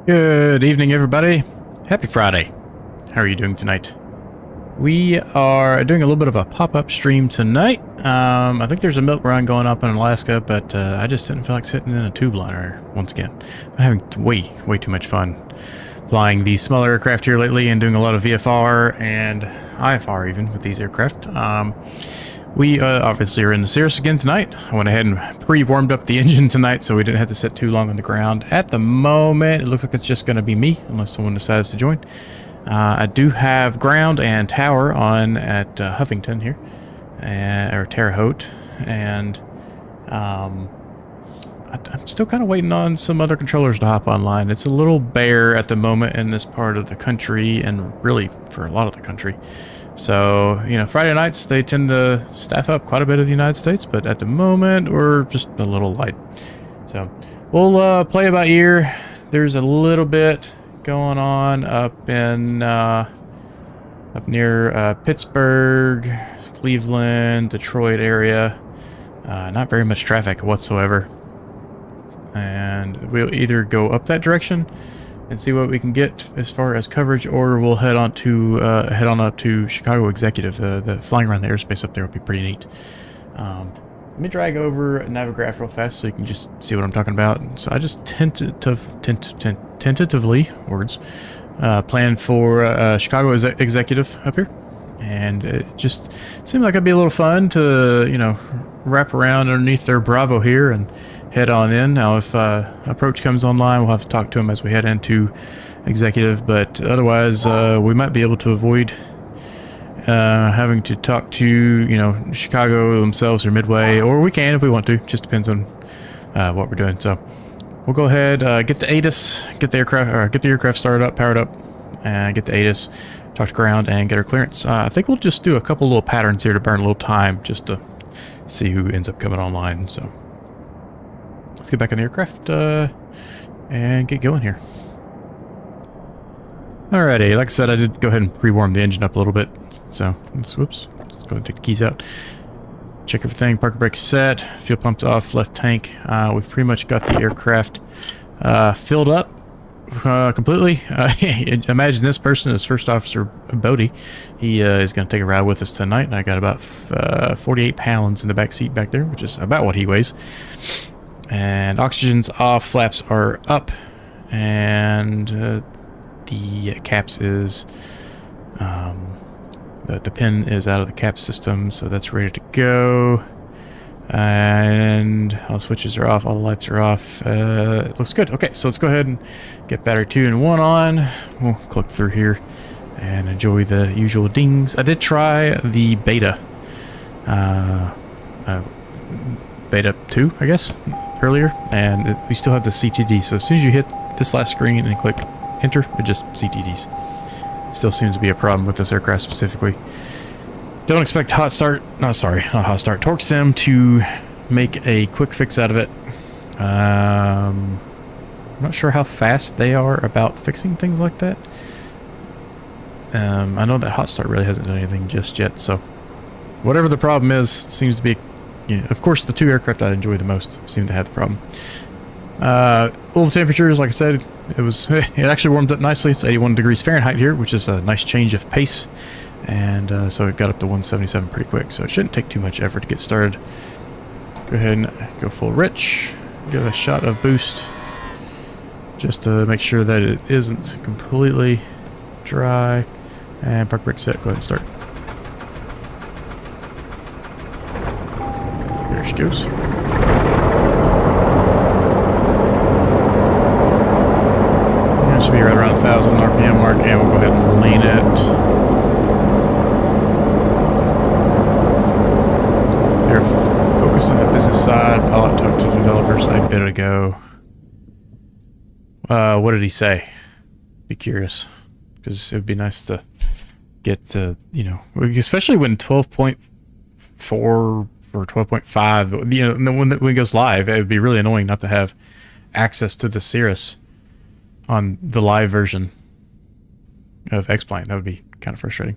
Good evening, everybody. Happy Friday. How are you doing tonight? We are doing a little bit of a pop-up stream tonight. I think there's a milk run going up in Alaska, but I just didn't feel like sitting in a tube liner once again. I'm having way too much fun flying these smaller aircraft here lately and doing a lot of VFR and IFR even with these aircraft. We obviously are in the Cirrus again tonight. I went ahead and pre-warmed up the engine tonight so we didn't have to sit too long on the ground. At the moment, it looks like it's just going to be me, unless someone decides to join. I do have ground and tower on at Huffington here, or Terre Haute, and I'm still kind of waiting on some other controllers to hop online. It's a little bare at the moment in this part of the country, and really for a lot of the country. So, you know, Friday nights, they tend to staff up quite a bit of the United States, but at the moment, we're just a little light. So, we'll play it by ear. There's a little bit going on up in, up near Pittsburgh, Cleveland, Detroit area. Not very much traffic whatsoever. And we'll either go up that direction and see what we can get as far as coverage, or we'll head on up to Chicago Executive. The flying around the airspace up there will be pretty neat. Let me drag over Navigraph real fast so you can just see what I'm talking about. So I just tentatively plan for Chicago Executive up here, and it just seemed like it'd be a little fun to, you know, wrap around underneath their Bravo here and head on in. Now, if approach comes online, we'll have to talk to him as we head into executive, but otherwise we might be able to avoid having to talk to, you know, Chicago themselves or Midway, or we can if we want to. Just depends on what we're doing. So we'll go ahead, get the ATIS, get the aircraft started up, powered up, and get the ATIS, talk to ground, and get our clearance. I think we'll just do a couple little patterns here to burn a little time, just to see who ends up coming online. So let's get back in the aircraft and get going here. Alrighty, like I said, I did go ahead and pre-warm the engine up a little bit. So, whoops, let's go ahead and take the keys out. Check everything, parking brake set, fuel pumps off, left tank. We've pretty much got the aircraft filled up completely. Imagine this person is First Officer Bodie. He is going to take a ride with us tonight, and I got about 48 pounds in the back seat back there, which is about what he weighs. And oxygen's off, flaps are up, and the caps is the pin is out of the cap system, so that's ready to go. And all the switches are off, all the lights are off. It looks good. Okay, so let's go ahead and get battery 2 and 1 on. We'll click through here and enjoy the usual dings. I did try the beta beta 2, I guess, earlier, and we still have the CTD. So as soon as you hit this last screen and click enter, it just CTDs. Still seems to be a problem with this aircraft specifically. Don't expect TorqueSim to make a quick fix out of it. I'm not sure how fast they are about fixing things like that. I know that hot start really hasn't done anything just yet, so whatever the problem is, seems to be, you know, of course the two aircraft I enjoy the most seem to have the problem. Oil temperatures, like I said, it actually warmed up nicely. It's 81 degrees Fahrenheit here, which is a nice change of pace. And so it got up to 177 pretty quick, so it shouldn't take too much effort to get started. Go ahead and go full rich. Give a shot of boost just to make sure that it isn't completely dry. And park brake set. Go ahead and start. There she goes. It should be right around 1,000 RPM mark, and we'll go ahead and lean it. They're focused on the business side. Pilot talked to developers a bit ago. What did he say? Be curious, because it would be nice to get, you know, especially when 12.4 or 12.5, you know, when it goes live, it would be really annoying not to have access to the Cirrus on the live version of X-Plane. That would be kind of frustrating.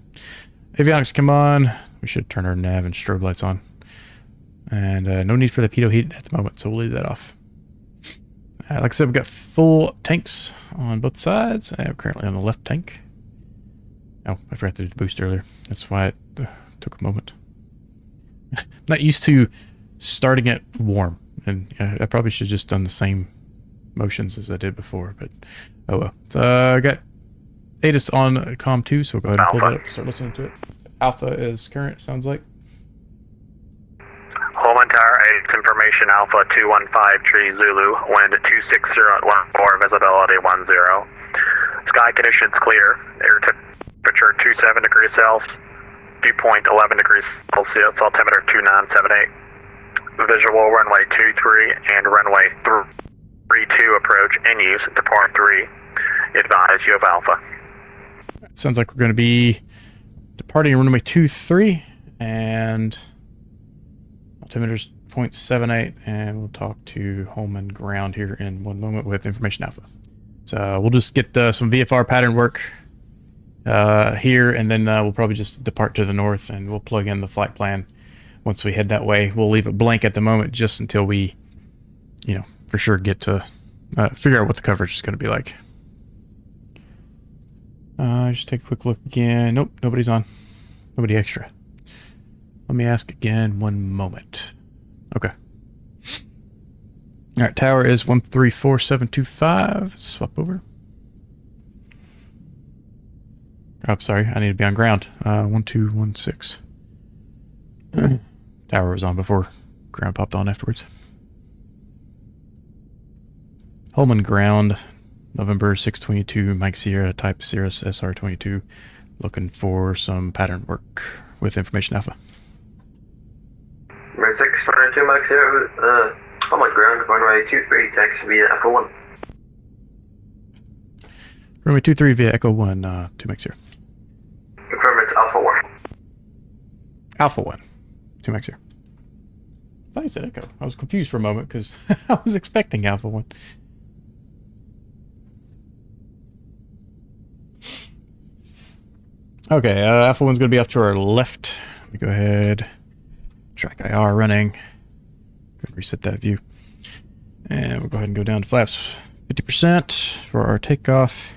Avionics come on. We should turn our nav and strobe lights on. And no need for the pitot heat at the moment, so we'll leave that off. Like I said, we've got full tanks on both sides. I'm currently on the left tank. Oh, I forgot to do the boost earlier. That's why it took a moment. I'm not used to starting it warm, and I probably should have just done the same motions as I did before, but oh well. So I got ATIS on COM 2, so we'll go ahead and pull that up and start listening to it. Alpha is current, sounds like. Holman Tower, ATIS information Alpha 215 Tree Zulu, wind 260 at 14, visibility 10. Sky conditions clear, air temperature 27 degrees Celsius, dew point 11 degrees Celsius, altimeter 2978. Visual runway 23 and runway 32 approach in use, depart 3. Advise you of Alpha. It sounds like we're going to be departing runway 23 and altimeter's 0.78, and we'll talk to Holman ground here in one moment with information Alpha. So we'll just get some VFR pattern work here, and then we'll probably just depart to the north, and we'll plug in the flight plan once we head that way. We'll leave it blank at the moment just until we, you know, for sure get to figure out what the coverage is going to be like. Just take a quick look again. Nope, nobody's on. Nobody extra. Let me ask again one moment. Okay. Alright, tower is 134.725. Swap over. Oh, sorry, I need to be on ground. 1216. Tower was on before. Ground popped on afterwards. Holman ground. November 622, Mike Sierra, type Cirrus SR22. Looking for some pattern work with information Alpha. Number 622, Mike Sierra, Holman ground, runway 23, taxi via Echo 1. Runway 23 via Echo 1, 2 Mike Sierra. Confirm it's Alpha 1. Alpha 1, 2 Mike Sierra. I thought you said Echo. I was confused for a moment because I was expecting Alpha 1. Okay, Alpha 1's going to be off to our left. Let me go ahead. Track IR running. Go reset that view. And we'll go ahead and go down to flaps 50% for our takeoff.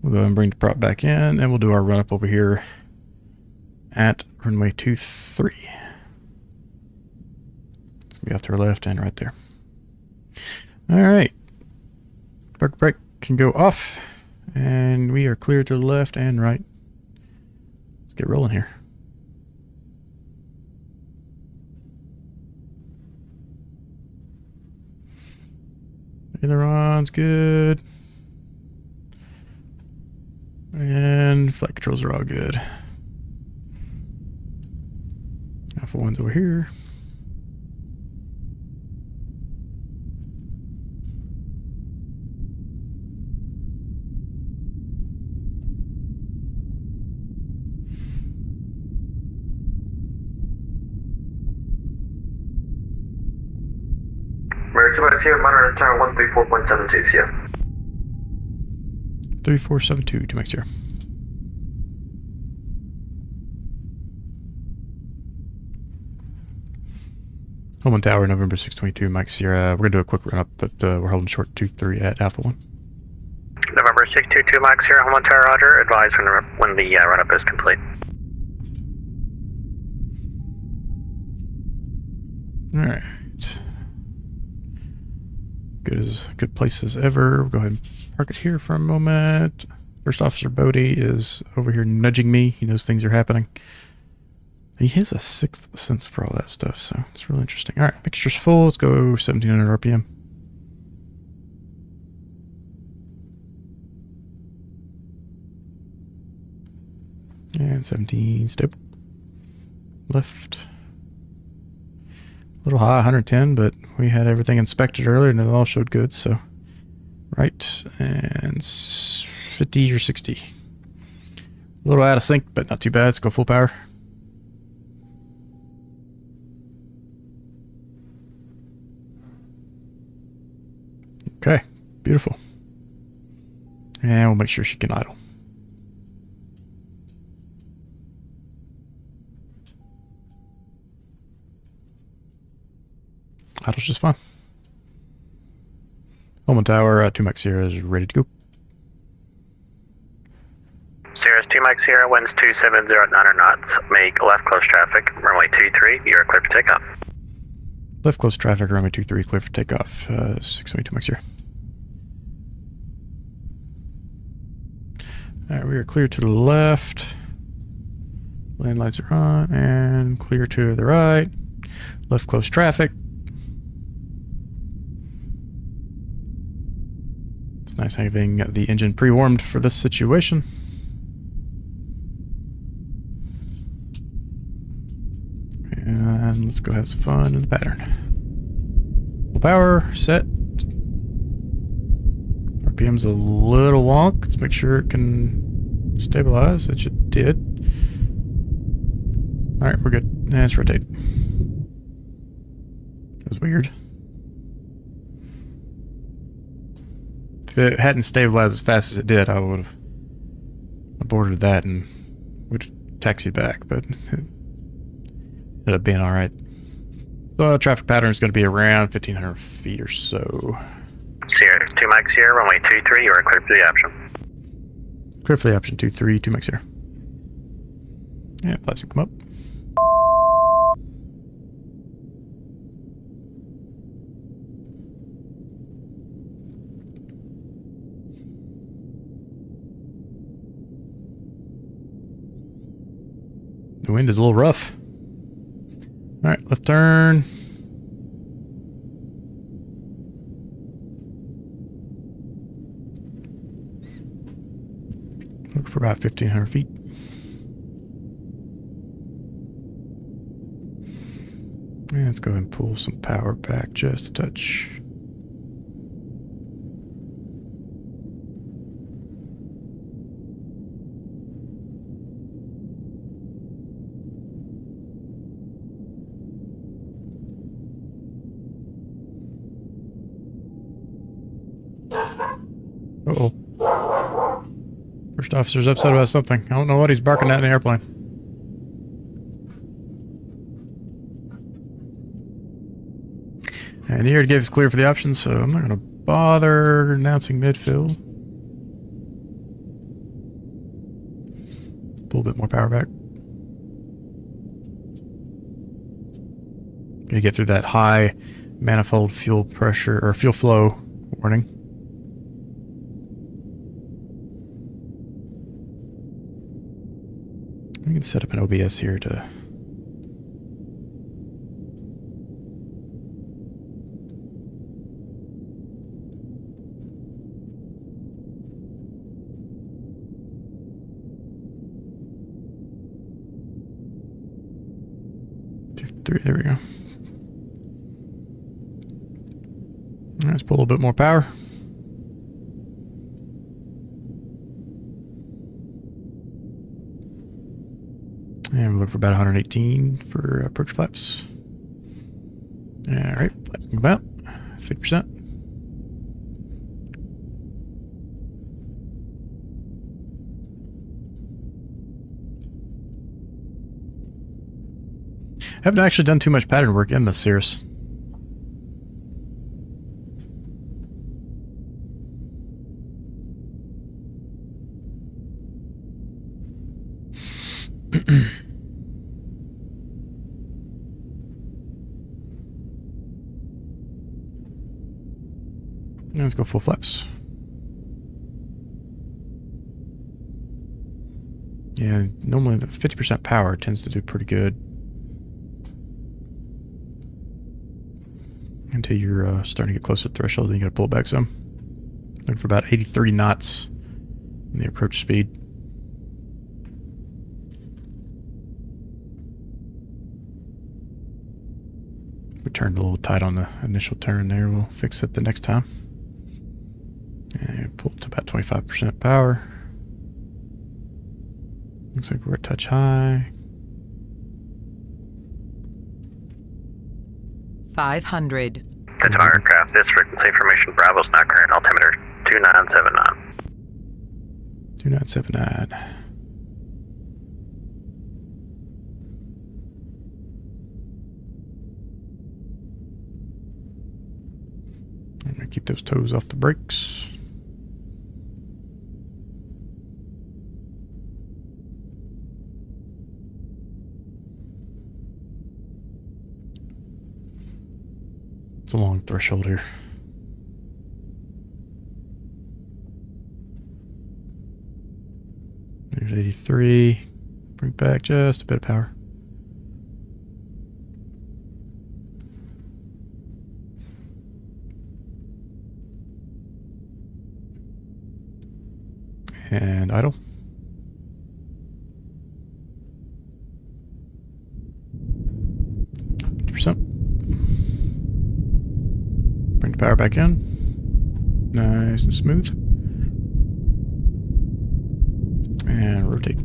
We'll go ahead and bring the prop back in, and we'll do our run up over here at runway 23. It's going to be off to our left and right there. Alright. Park brake can go off, and we are clear to the left and right. Get rolling here. Aileron's good. And flight controls are all good. Alpha 1's over here. American here, monitor tower 134.72, yeah. 3472 to make sure. Holman Tower, November 622, Mike Sierra. We're going to do a quick run up, but we're holding short 23 at Alpha 1. November 622, Mike Sierra, Holman Tower, roger. Advise when the run up is complete. Alright. Good place as ever. We'll go ahead and park it here for a moment. First Officer Bodie is over here nudging me. He knows things are happening. He has a sixth sense for all that stuff, so it's really interesting. Alright, mixture's full. Let's go 1700 RPM. And 17 stable. Left. A little high, 110, but we had everything inspected earlier and it all showed good, so right, and 50 or 60. A little out of sync, but not too bad. Let's go full power. Okay, beautiful. And we'll make sure she can idle. Idle's just fine. Bowman Tower, 2 Mike Sierra is ready to go. Sierra's 2 Mike Sierra, winds 270 at 9 knots. Make left close traffic, runway 23, you're clear for takeoff. Left close traffic, runway 23, clear for takeoff. 622 Mike Sierra. Alright, we are clear to the left. Land lights are on, and clear to the right. Left close traffic. It's nice having the engine pre-warmed for this situation. And let's go have some fun in the pattern. Full power, set. RPM's a little wonk. Let's make sure it can stabilize. It should did. Alright, we're good. Let's rotate. That was weird. If it hadn't stabilized as fast as it did, I would have aborted that and would have taxied back, but it ended up being alright. So traffic pattern is going to be around 1,500 feet or so. Sierra 2 Mike Sierra, runway 23, you are clear for the option. Clear for the option 23, 2 Mike Sierra. Yeah, flaps can come up. The wind is a little rough. Alright, left turn. Look for about 1,500 feet. And let's go ahead and pull some power back just a touch. Uh-oh. First officer's upset about something. I don't know what he's barking at in the airplane. And he already gave us clear for the option, so I'm not going to bother announcing midfill. Pull a bit more power back. Gonna get through that high manifold fuel pressure or fuel flow warning. We can set up an OBS here to there we go. Let's pull a little bit more power. And we'll look for about 118 for approach flaps. Alright, flaps come about 50%. I haven't actually done too much pattern work in this Cirrus. Let's go full flaps. Yeah, normally the 50% power tends to do pretty good. Until you're starting to get close to the threshold, then you gotta pull it back some. Looking for about 83 knots in the approach speed. We turned a little tight on the initial turn there. We'll fix it the next time. And pull it to about 25% power. Looks like we're a touch high. 500. That's my aircraft. This frequency information Bravo's not current. Altimeter 2979. 2979. Keep those toes off the brakes. It's a long threshold here. There's 83. Bring back just a bit of power. And idle. Bring the power back in. Nice and smooth. And rotate.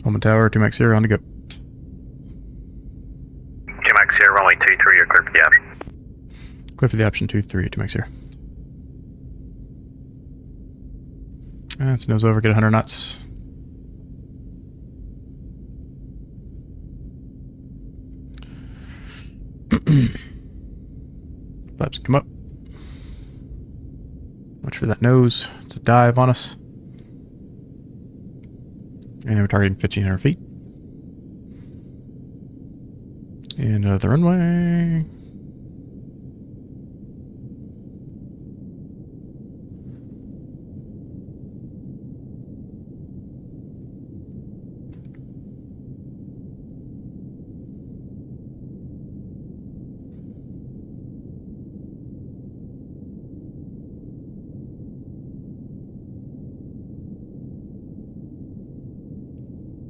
Home and tower, 2 max 0, on to go. 2 max 0, runway 23, you're clear for the option. Clear for the option 23, 2 max 0. Let's nose over, get 100 knots. Flaps come up. Watch for that nose. It's a dive on us. And we're targeting 1,500 feet. And the runway.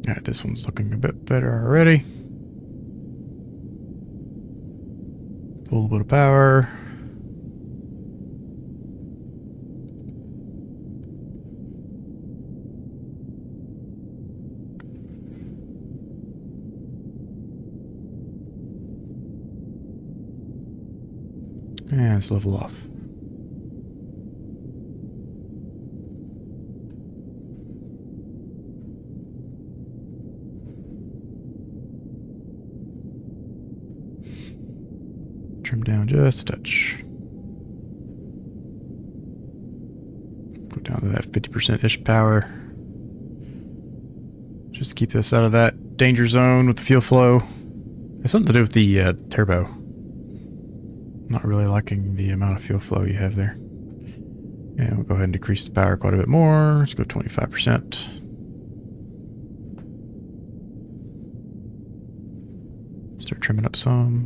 Alright, this one's looking a bit better already. Pull a little bit of power. And let's level off. Trim down just a touch. Go down to that 50%-ish power. Just to keep this out of that danger zone with the fuel flow. It's something to do with the turbo. Not really liking the amount of fuel flow you have there. And we'll go ahead and decrease the power quite a bit more. Let's go 25%. Start trimming up some.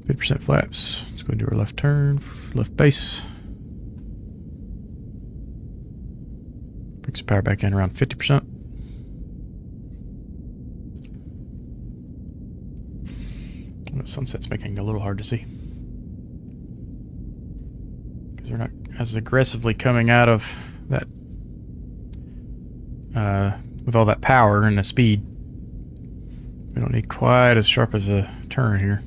50% flaps. Let's go and do our left turn, left base. Bring some power back in around 50%. The sunset's making it a little hard to see. Because we're not as aggressively coming out of that with all that power and the speed. We don't need quite as sharp as a turn here.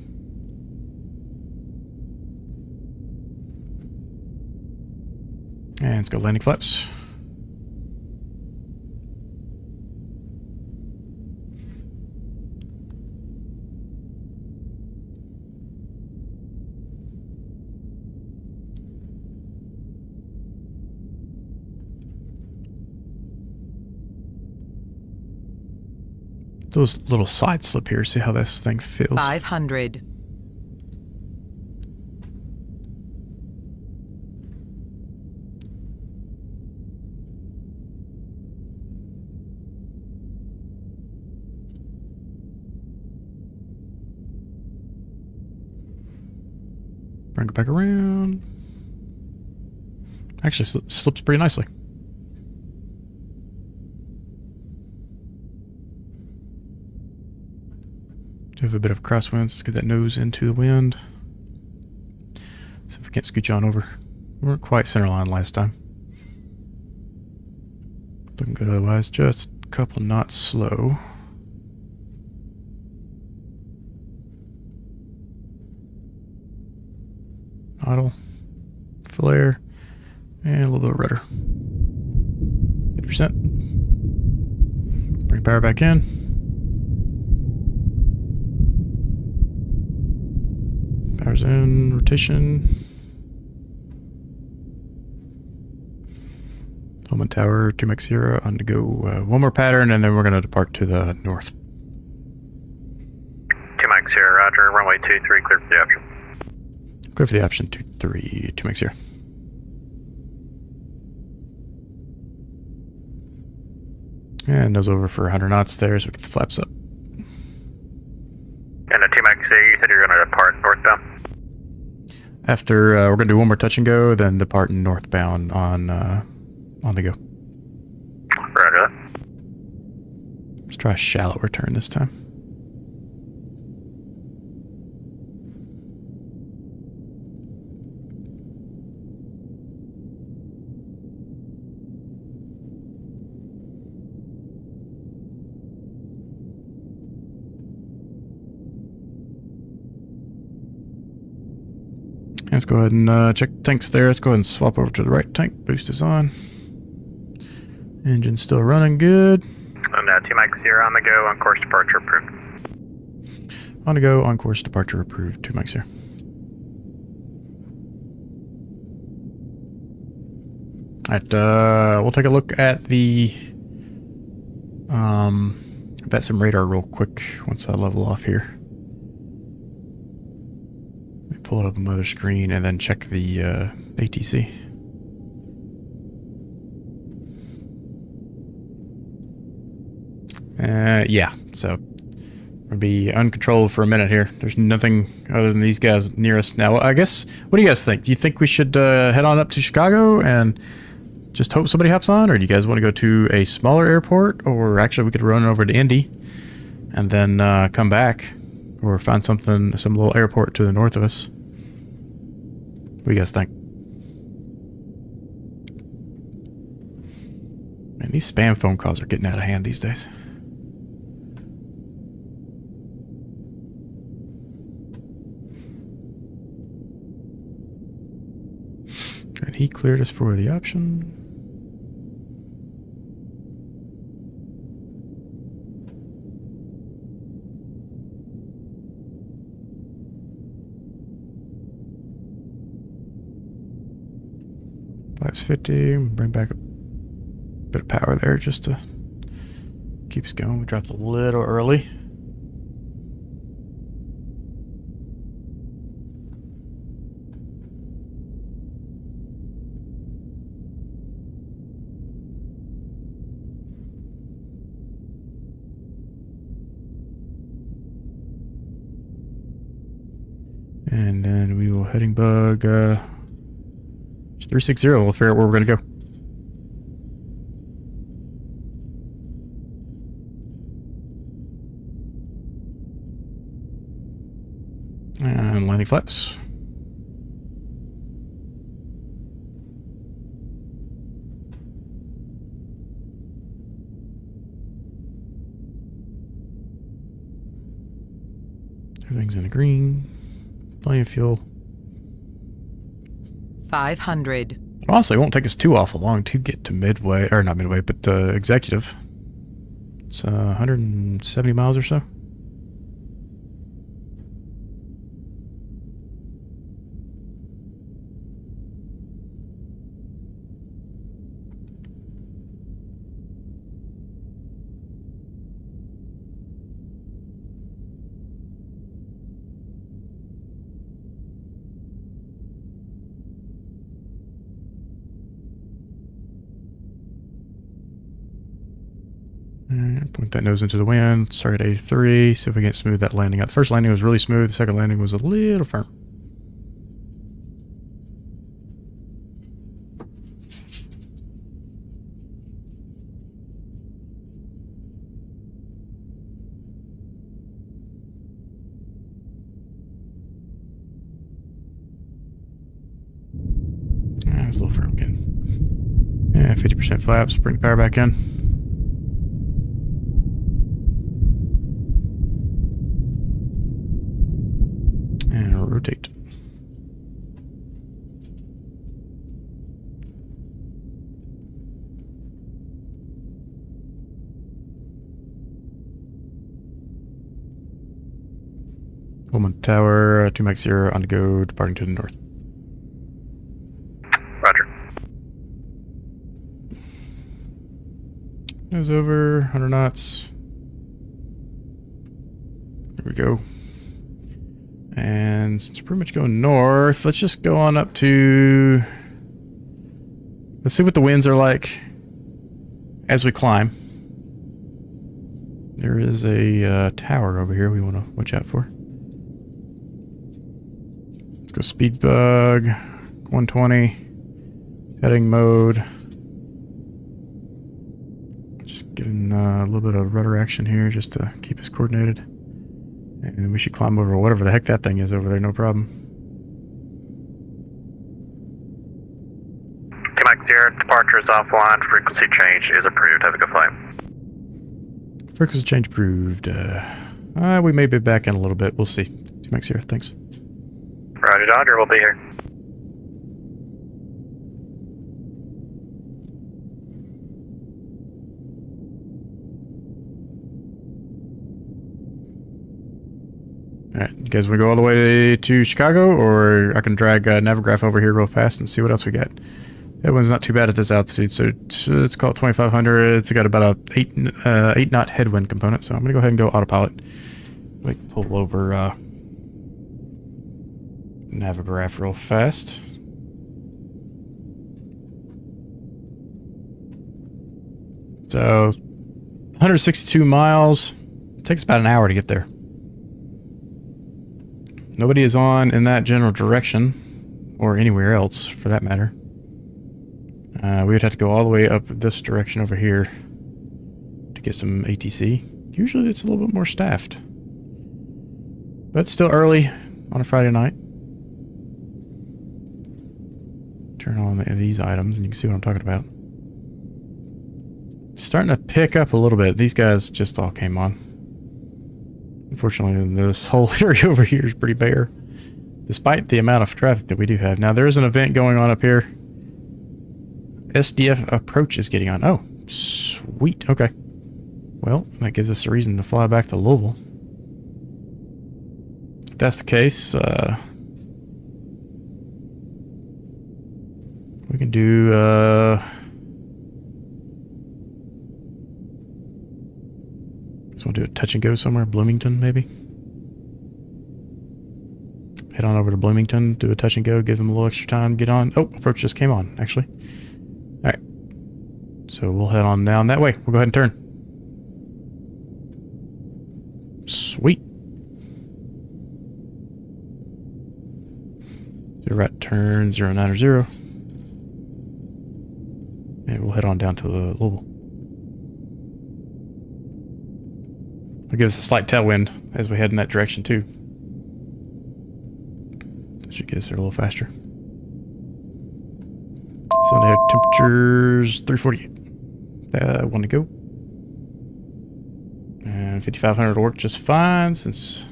And let's go landing flaps. Those little side slip here, see how this thing feels. 500. Bring it back around. Actually, slips pretty nicely. Do have a bit of crosswinds. Let's get that nose into the wind. See if we can't scooch on over. We weren't quite center line last time. Looking good otherwise. Just a couple knots slow. Idle, flare, and a little bit of rudder. 50%. Bring power back in. Rotors in rotation. Home Tower, 2 Mach 0, on to go one more pattern, and then we're going to depart to the north. 2 Mach 0, roger. Runway 23, clear for the option. Clear for the option, 23, 2 Mach 0. And nose over for 100 knots there, so we get the flaps up. And the 2 Mach 0, you said you're going to depart northbound? After, we're going to do one more touch and go, then depart northbound on the go. Roger that. Let's try a shallow return this time. Let's go ahead and check tanks there. Let's go ahead and swap over to the right tank. Boost is on. Engine's still running good. And 2 Mach 0 on the go, on course departure approved. On to go, on course departure approved, 2 Mach 0. Alright, we'll take a look at the VATSIM radar real quick once I level off here. Let me pull it up on my other screen and then check the ATC. Yeah, so we'll be uncontrolled for a minute here. There's nothing other than these guys near us now. I guess, what do you guys think? Do you think we should head on up to Chicago and just hope somebody hops on? Or do you guys want to go to a smaller airport? Or actually, we could run over to Indy and then come back. Or find some little airport to the north of us. What do you guys think? Man, these spam phone calls are getting out of hand these days. And he cleared us for the option. Flaps 50, bring back a bit of power there just to keep us going. We dropped a little early. And then we will heading bug 360. We'll figure out where we're going to go. And landing flaps. Everything's in the green. Plenty of fuel. 500. Honestly, it won't take us too awful long to get to Midway, or not Midway, but Executive. It's 170 miles or so. Point that nose into the wind. Let's target 83. See if we can smooth that landing out. The first landing was really smooth. The second landing was a little firm. Yeah, it's a little firm again. Yeah, 50% flaps. Bring power back in. And rotate. Pullman Tower, 2 Mike 0 on the go, departing to the north. Roger. Nose over, 100 knots. There we go. And since we're pretty much going north, let's just go on up to... Let's see what the winds are like as we climb. There is a tower over here we want to watch out for. Let's go speed bug, 120, heading mode. Just giving a little bit of rudder action here just to keep us coordinated. And we should climb over whatever the heck that thing is over there, no problem. Mike 0, departure is offline, frequency change is approved. Have a good flight. Frequency change approved. We may be back in a little bit. We'll see. 2 Mike 0, thanks. Roger, Dodger, we'll be here. Alright, you guys want to go all the way to Chicago, or I can drag Navigraph over here real fast and see what else we got. That one's not too bad at this altitude, so let's call it 2,500. It's got about a 8 knot headwind component, so I'm going to go ahead and go autopilot. Like pull over Navigraph real fast. So 162 miles. It takes about an hour to get there. Nobody is on in that general direction, or anywhere else for that matter. We would have to go all the way up this direction over here to get some ATC. Usually it's a little bit more staffed. But it's still early on a Friday night. Turn on these items and you can see what I'm talking about. It's starting to pick up a little bit. These guys just all came on. Unfortunately, this whole area over here is pretty bare, despite the amount of traffic that we do have. Now, there is an event going on up here. SDF approach is getting on. Oh, sweet. Okay. Well, that gives us a reason to fly back to Louisville. If that's the case, we can do, just want to do a touch and go somewhere. Bloomington, maybe? Head on over to Bloomington, do a touch and go, give them a little extra time, get on. Oh, approach just came on, actually. Alright. So we'll head on down that way. We'll go ahead and turn. Sweet. So right turn 090. And we'll head on down to Louisville. It'll give us a slight tailwind as we head in that direction too. Should get us there a little faster. Sunday air temperatures 348. One to go. And 5,500 will work just fine since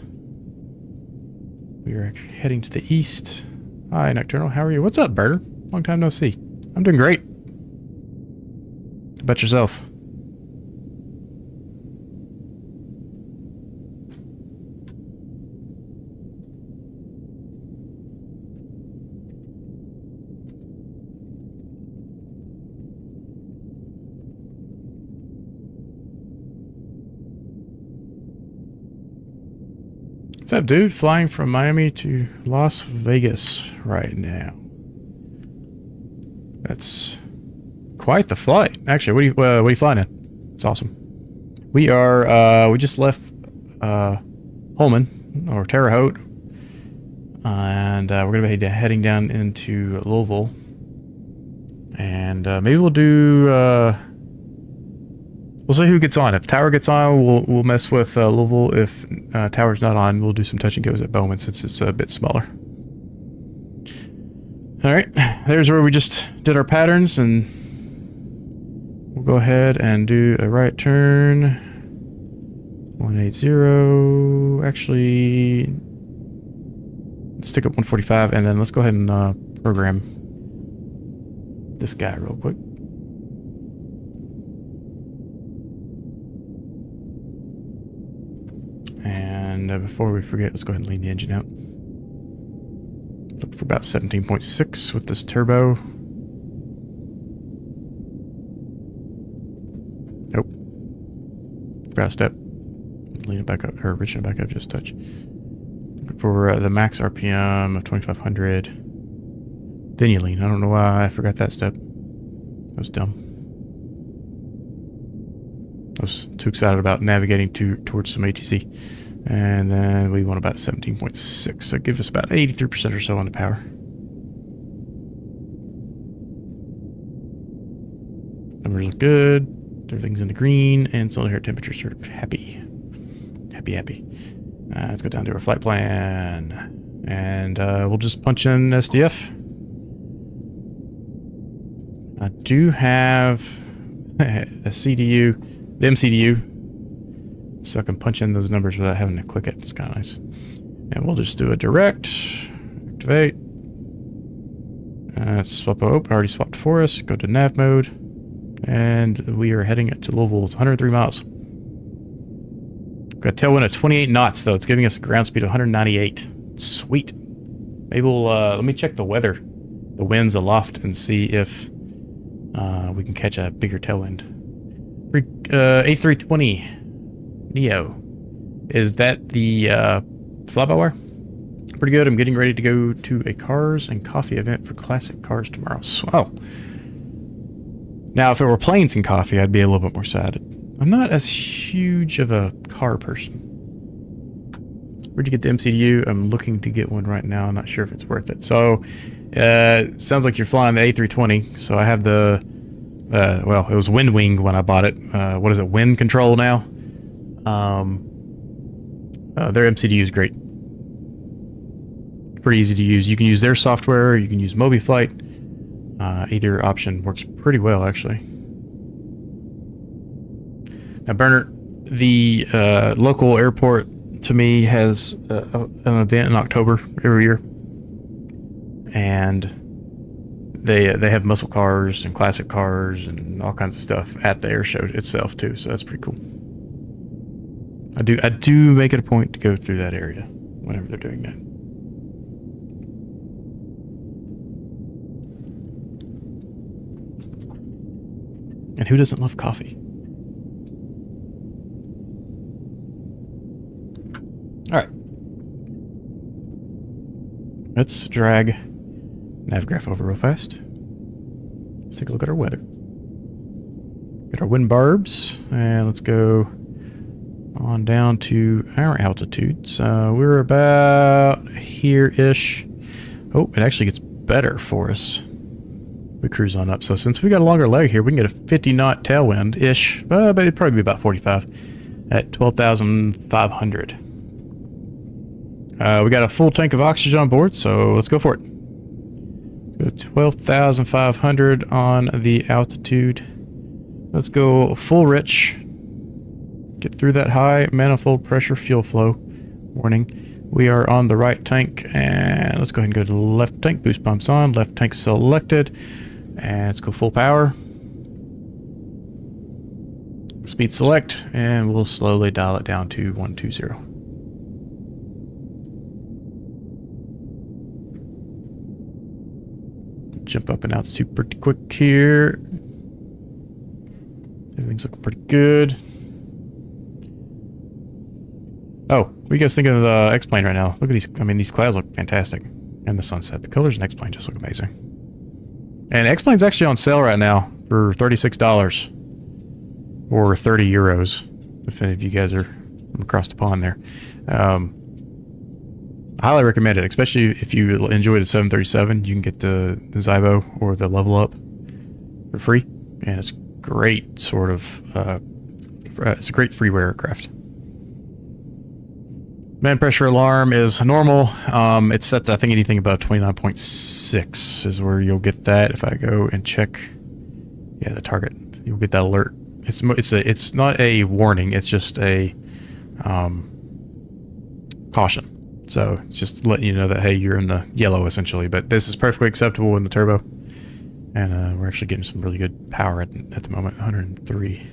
we are heading to the east. Hi, Nocturnal. How are you? What's up, Birder? Long time no see. I'm doing great. How about yourself? What's up, dude? Flying from Miami to Las Vegas right now. That's quite the flight. Actually, what are you flying in? It's awesome. We are, we just left, Holman, or Terre Haute. And, we're gonna be heading down into Louisville. And, maybe we'll do, we'll see who gets on. If Tower gets on, we'll mess with Louisville. If Tower's not on, we'll do some touch and goes at Bowman since it's a bit smaller. All right, there's where we just did our patterns, and we'll go ahead and do a right turn. 180. Actually, let's stick up 145, and then let's go ahead and program this guy real quick. And And before we forget, let's go ahead and lean the engine out. Look for about 17.6 with this turbo. Nope. Forgot a step. Lean it back up, or reach it back up just a touch. Looking for the max RPM of 2500. Then you lean. I don't know why I forgot that step. That was dumb. I was too excited about navigating towards some ATC. And then we want about 17.6. So give us about 83% or so on the power. Numbers look good. Everything's in the green. And cylinder air temperatures are happy. Happy. Let's go down to our flight plan. And we'll just punch in SDF. I do have a CDU, the MCDU. So I can punch in those numbers without having to click it. It's kind of nice. And we'll just do a direct. Activate. Swap. Oh, already swapped for us. Go to nav mode. And we are heading to Louisville. It's 103 miles. Got a tailwind of 28 knots, though. It's giving us a ground speed of 198. Sweet. Maybe we'll, let me check the weather. The winds aloft and see if we can catch a bigger tailwind. A320. Neo. Is that the fly-by-wire? Pretty good. I'm getting ready to go to a cars and coffee event for classic cars tomorrow. So, now, if it were planes and coffee, I'd be a little bit more sad. I'm not as huge of a car person. Where'd you get the MCDU? I'm looking to get one right now. I'm not sure if it's worth it. So, sounds like you're flying the A320. So I have the, well, it was Wind Wing when I bought it. What is it? Wind Control now. Their MCDU is great. Pretty easy to use. You can use their software. You can use MobiFlight. Either option works pretty well, actually. Now, Bernard, the local airport to me has an event in October every year, and they have muscle cars and classic cars and all kinds of stuff at the air show itself too. So that's pretty cool. I do make it a point to go through that area whenever they're doing that. And who doesn't love coffee? All right. Let's drag NavGraph over real fast. Let's take a look at our weather. Get our wind barbs, and let's go on down to our altitude. So we're about here-ish. Oh, it actually gets better for us. We cruise on up. So since we got a longer leg here, we can get a 50-knot tailwind-ish, but it'd probably be about 45 at 12,500. We got a full tank of oxygen on board, so let's go for it. Go 12,500 on the altitude. Let's go full rich. Get through that high manifold pressure fuel flow warning. We are on the right tank, and let's go ahead and go to the left tank. Boost pumps on, left tank selected, and let's go full power. Speed select, and we'll slowly dial it down to 120. Jump up in altitude pretty quick here. Everything's looking pretty good. Oh, what are you guys thinking of the X-Plane right now? Look at these. I mean, these clouds look fantastic. And the sunset. The colors in X-Plane just look amazing. And X-Plane's actually on sale right now for $36 or 30 euros. If any of you guys are from across the pond there. I highly recommend it, especially if you enjoy the 737. You can get the Zybo or the Level Up for free. And it's great sort of, it's a great freeware aircraft. Man pressure alarm is normal. It's set to, I think, anything above 29.6 is where you'll get that. If I go and check, yeah, the target, you'll get that alert. It's not a warning. It's just a caution. So it's just letting you know that, hey, you're in the yellow essentially. But this is perfectly acceptable in the turbo, and we're actually getting some really good power at the moment. 103.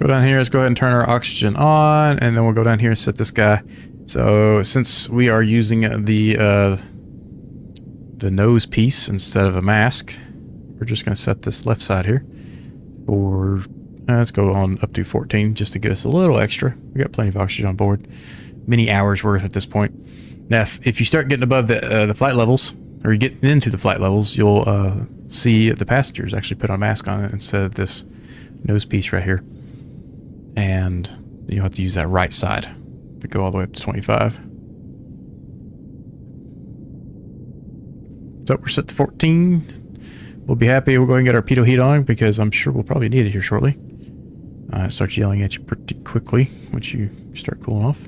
go down here. Let's go ahead and turn our oxygen on, and then we'll go down here and set this guy. So since we are using the nose piece instead of a mask, we're just going to set this left side here for, let's go on up to 14 just to give us a little extra. We got plenty of oxygen on board. Many hours worth at this point. Now, if you start getting above the flight levels, or you get into the flight levels, you'll see the passengers actually put on a mask on it instead of this nose piece right here. And you'll have to use that right side to go all the way up to 25. So we're set to 14. We'll be happy. We'll go ahead and get our pitot heat on because I'm sure we'll probably need it here shortly. It starts yelling at you pretty quickly once you start cooling off.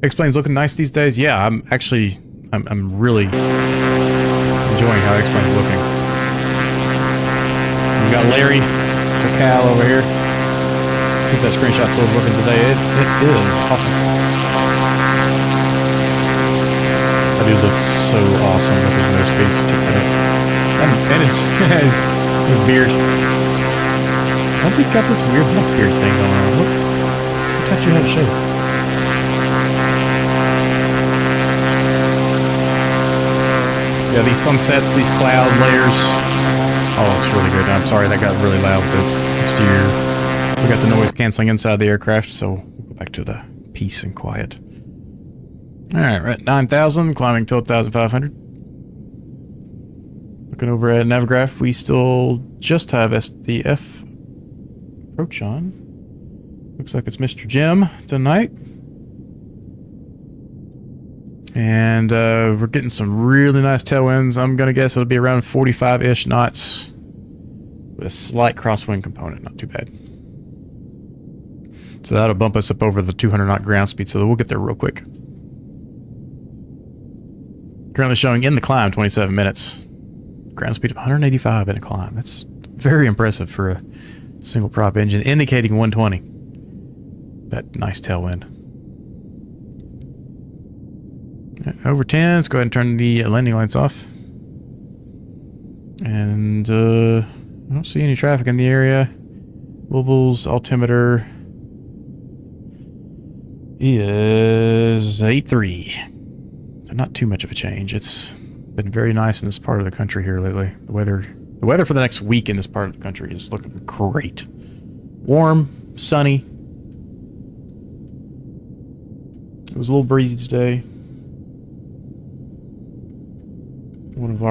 X-Plane's looking nice these days. Yeah, I'm really enjoying how X-Plane's looking. We got Larry, the Cal over here. See if that screenshot tool is working today. It is awesome. That dude looks so awesome with his nose piece. Check that out. And his beard. Why's he got this weird neck beard thing going on? What? I thought you had a shave. Yeah, these sunsets, these cloud layers. Oh, it's really good. I'm sorry that got really loud, but next year we got the noise canceling inside the aircraft, so we'll go back to the peace and quiet. Alright, we're at 9,000, climbing 12,500. Looking over at Navigraph, we still just have SDF approach on. Looks like it's Mr. Jim tonight. And we're getting some really nice tailwinds. I'm going to guess it'll be around 45-ish knots with a slight crosswind component. Not too bad. So that'll bump us up over the 200-knot ground speed, so we'll get there real quick. Currently showing in the climb 27 minutes. Ground speed of 185 in a climb. That's very impressive for a single prop engine, indicating 120. That nice tailwind. Over 10, let's go ahead and turn the landing lights off. And I don't see any traffic in the area. Louisville's altimeter is 8.3. So not too much of a change. It's been very nice in this part of the country here lately. The weather for the next week in this part of the country is looking great. Warm, sunny. It was a little breezy today. One of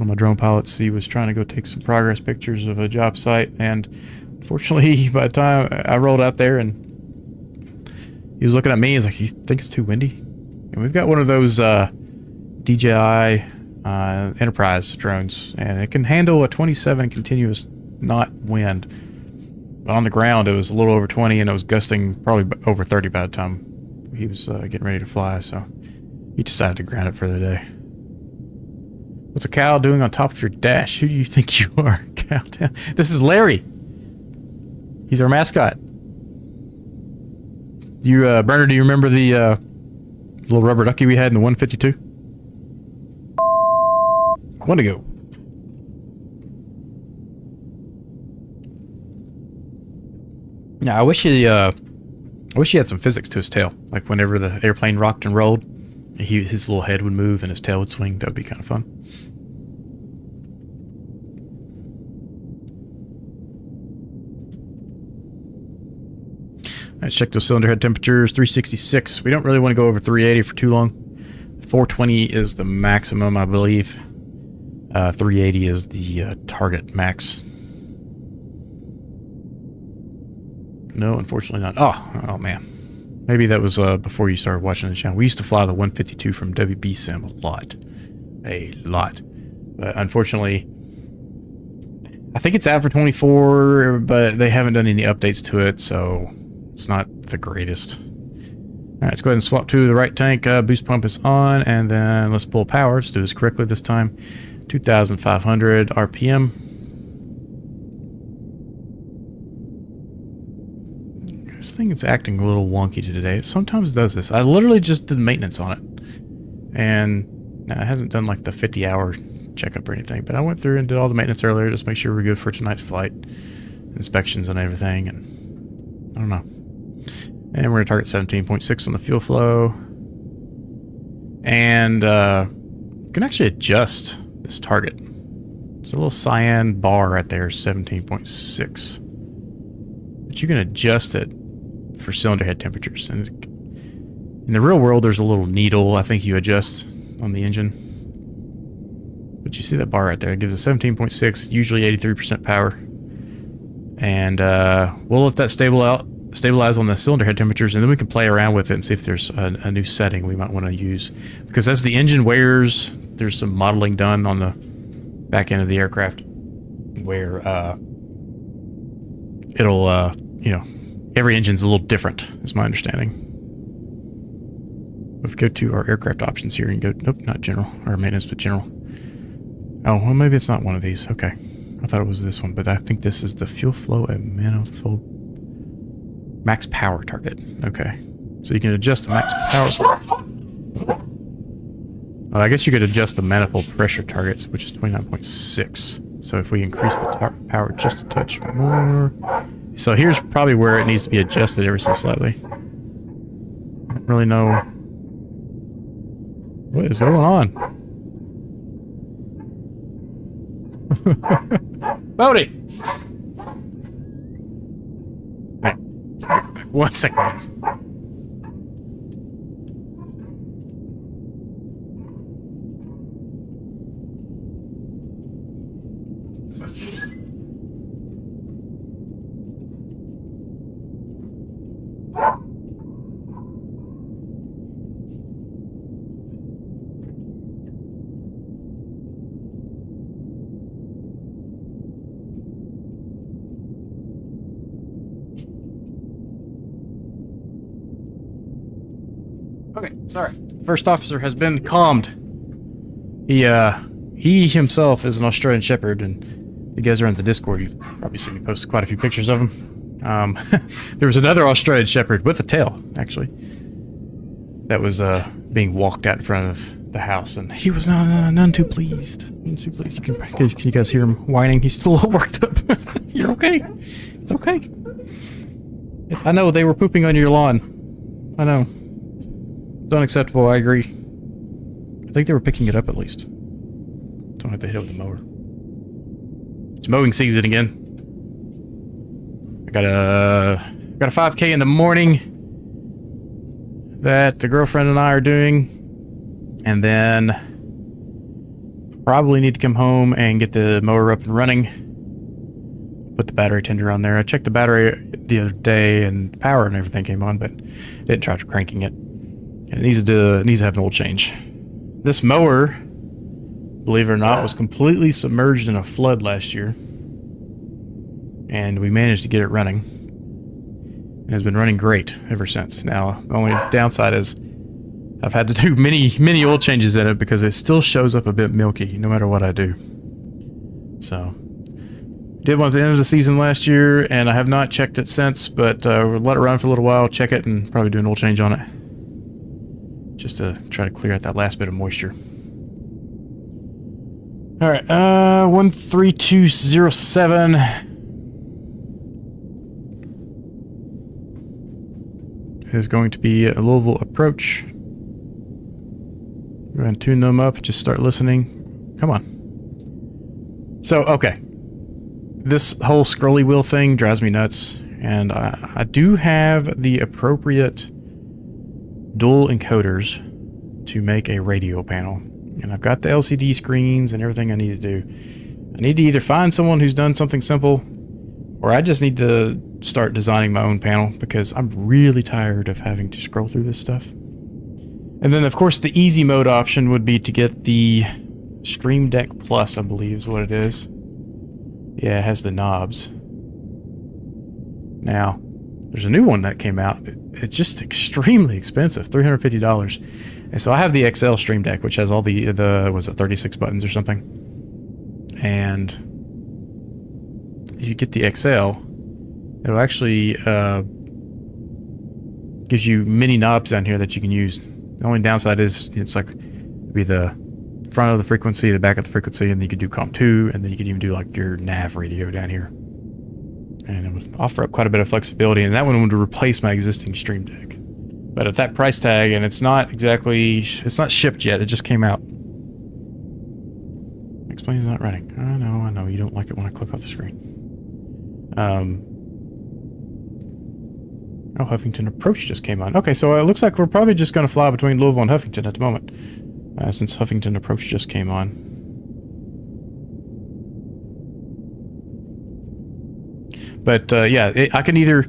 my drone pilots, he was trying to go take some progress pictures of a job site, and unfortunately, by the time I rolled out there and he was looking at me, he's like, "You think it's too windy?" And we've got one of those DJI Enterprise drones, and it can handle a 27 continuous knot wind. But on the ground, it was a little over 20, and it was gusting probably over 30 by the time he was getting ready to fly, so he decided to ground it for the day. What's a cow doing on top of your dash? Who do you think you are, cow? This is Larry. He's our mascot. You, Bernard, do you remember the little rubber ducky we had in the 152? One to go. Now, I wish he had some physics to his tail. Like whenever the airplane rocked and rolled, his little head would move and his tail would swing. That would be kind of fun. Let's check those cylinder head temperatures. 366. We don't really want to go over 380 for too long. 420 is the maximum, I believe. 380 is the target max. No, unfortunately not. Oh man. Maybe that was before you started watching the channel. We used to fly the 152 from WBSim a lot. But unfortunately, I think it's out for 24, but they haven't done any updates to it, so it's not the greatest. Alright, let's go ahead and swap to the right tank. Boost pump is on, and then let's pull power. Let's do this correctly this time. 2,500 RPM. This thing is acting a little wonky today. It sometimes does this. I literally just did maintenance on it. And now it hasn't done like the 50-hour checkup or anything, but I went through and did all the maintenance earlier just to make sure we're good for tonight's flight. inspections and everything, and I don't know. And we're going to target 17.6 on the fuel flow. And you can actually adjust this target. It's a little cyan bar right there, 17.6. But you can adjust it for cylinder head temperatures. And in the real world, there's a little needle I think you adjust on the engine. But you see that bar right there. It gives a 17.6, usually 83% power. And we'll let that stabilize on the cylinder head temperatures, and then we can play around with it and see if there's a new setting we might want to use. Because as the engine wears, there's some modeling done on the back end of the aircraft where it'll, you know, every engine's a little different, is my understanding. If we go to our aircraft options here and go, nope, not general, or maintenance, but general. Oh, well, maybe it's not one of these. Okay. I thought it was this one, but I think this is the fuel flow and manifold max power target. Okay. So you can adjust the max power. Well, I guess you could adjust the manifold pressure targets, which is 29.6. So if we increase the power just a touch more. So here's probably where it needs to be adjusted ever so slightly. I don't really know what is going on. Bodie! Right. Back 1 second, guys. Okay, sorry. First officer has been calmed. He himself is an Australian Shepherd, and you guys are on the Discord. You've probably seen me post quite a few pictures of him. There was another Australian Shepherd with a tail, actually, that was being walked out in front of the house, and he was none too pleased. None too pleased. Can you guys hear him whining? He's still all worked up. You're okay. It's okay. I know they were pooping on your lawn. I know. It's unacceptable, I agree. I think they were picking it up at least. Don't have to hit it with the mower. It's mowing season again. I got a 5K in the morning that the girlfriend and I are doing. And then probably need to come home and get the mower up and running. Put the battery tender on there. I checked the battery the other day and the power and everything came on, but didn't try cranking it. And it needs to have an oil change. This mower, believe it or not, was completely submerged in a flood last year. And we managed to get it running. And has been running great ever since. Now, the only downside is I've had to do many oil changes in it because it still shows up a bit milky no matter what I do. So, did one at the end of the season last year, and I have not checked it since, but we'll let it run for a little while, check it, and probably do an oil change on it. Just to try to clear out that last bit of moisture. Alright, 13207. Is going to be a Louisville approach. Go ahead and tune them up, just start listening. Come on. So, okay. This whole scrolly wheel thing drives me nuts, and I do have the appropriate dual encoders to make a radio panel. And I've got the LCD screens and everything I need to do. I need to either find someone who's done something simple, or I just need to start designing my own panel because I'm really tired of having to scroll through this stuff. And then, of course, the easy mode option would be to get the Stream Deck Plus, I believe is what it is. Yeah, it has the knobs. Now, there's a new one that came out. It's just extremely expensive, $350. And so I have the XL Stream Deck, which has all the was it 36 buttons or something? And if you get the XL, it'll actually gives you many knobs down here that you can use. The only downside is it's like be the front of the frequency, the back of the frequency, and then you could do COM2, and then you could even do like your nav radio down here. And it would offer up quite a bit of flexibility, and that one would replace my existing Stream Deck. But at that price tag, and it's not shipped yet, it just came out. Explain is not running. I know, you don't like it when I click off the screen. Oh, Huffington Approach just came on. Okay, so it looks like we're probably just going to fly between Louisville and Huffington at the moment. Since Huffington Approach just came on. But yeah, I can either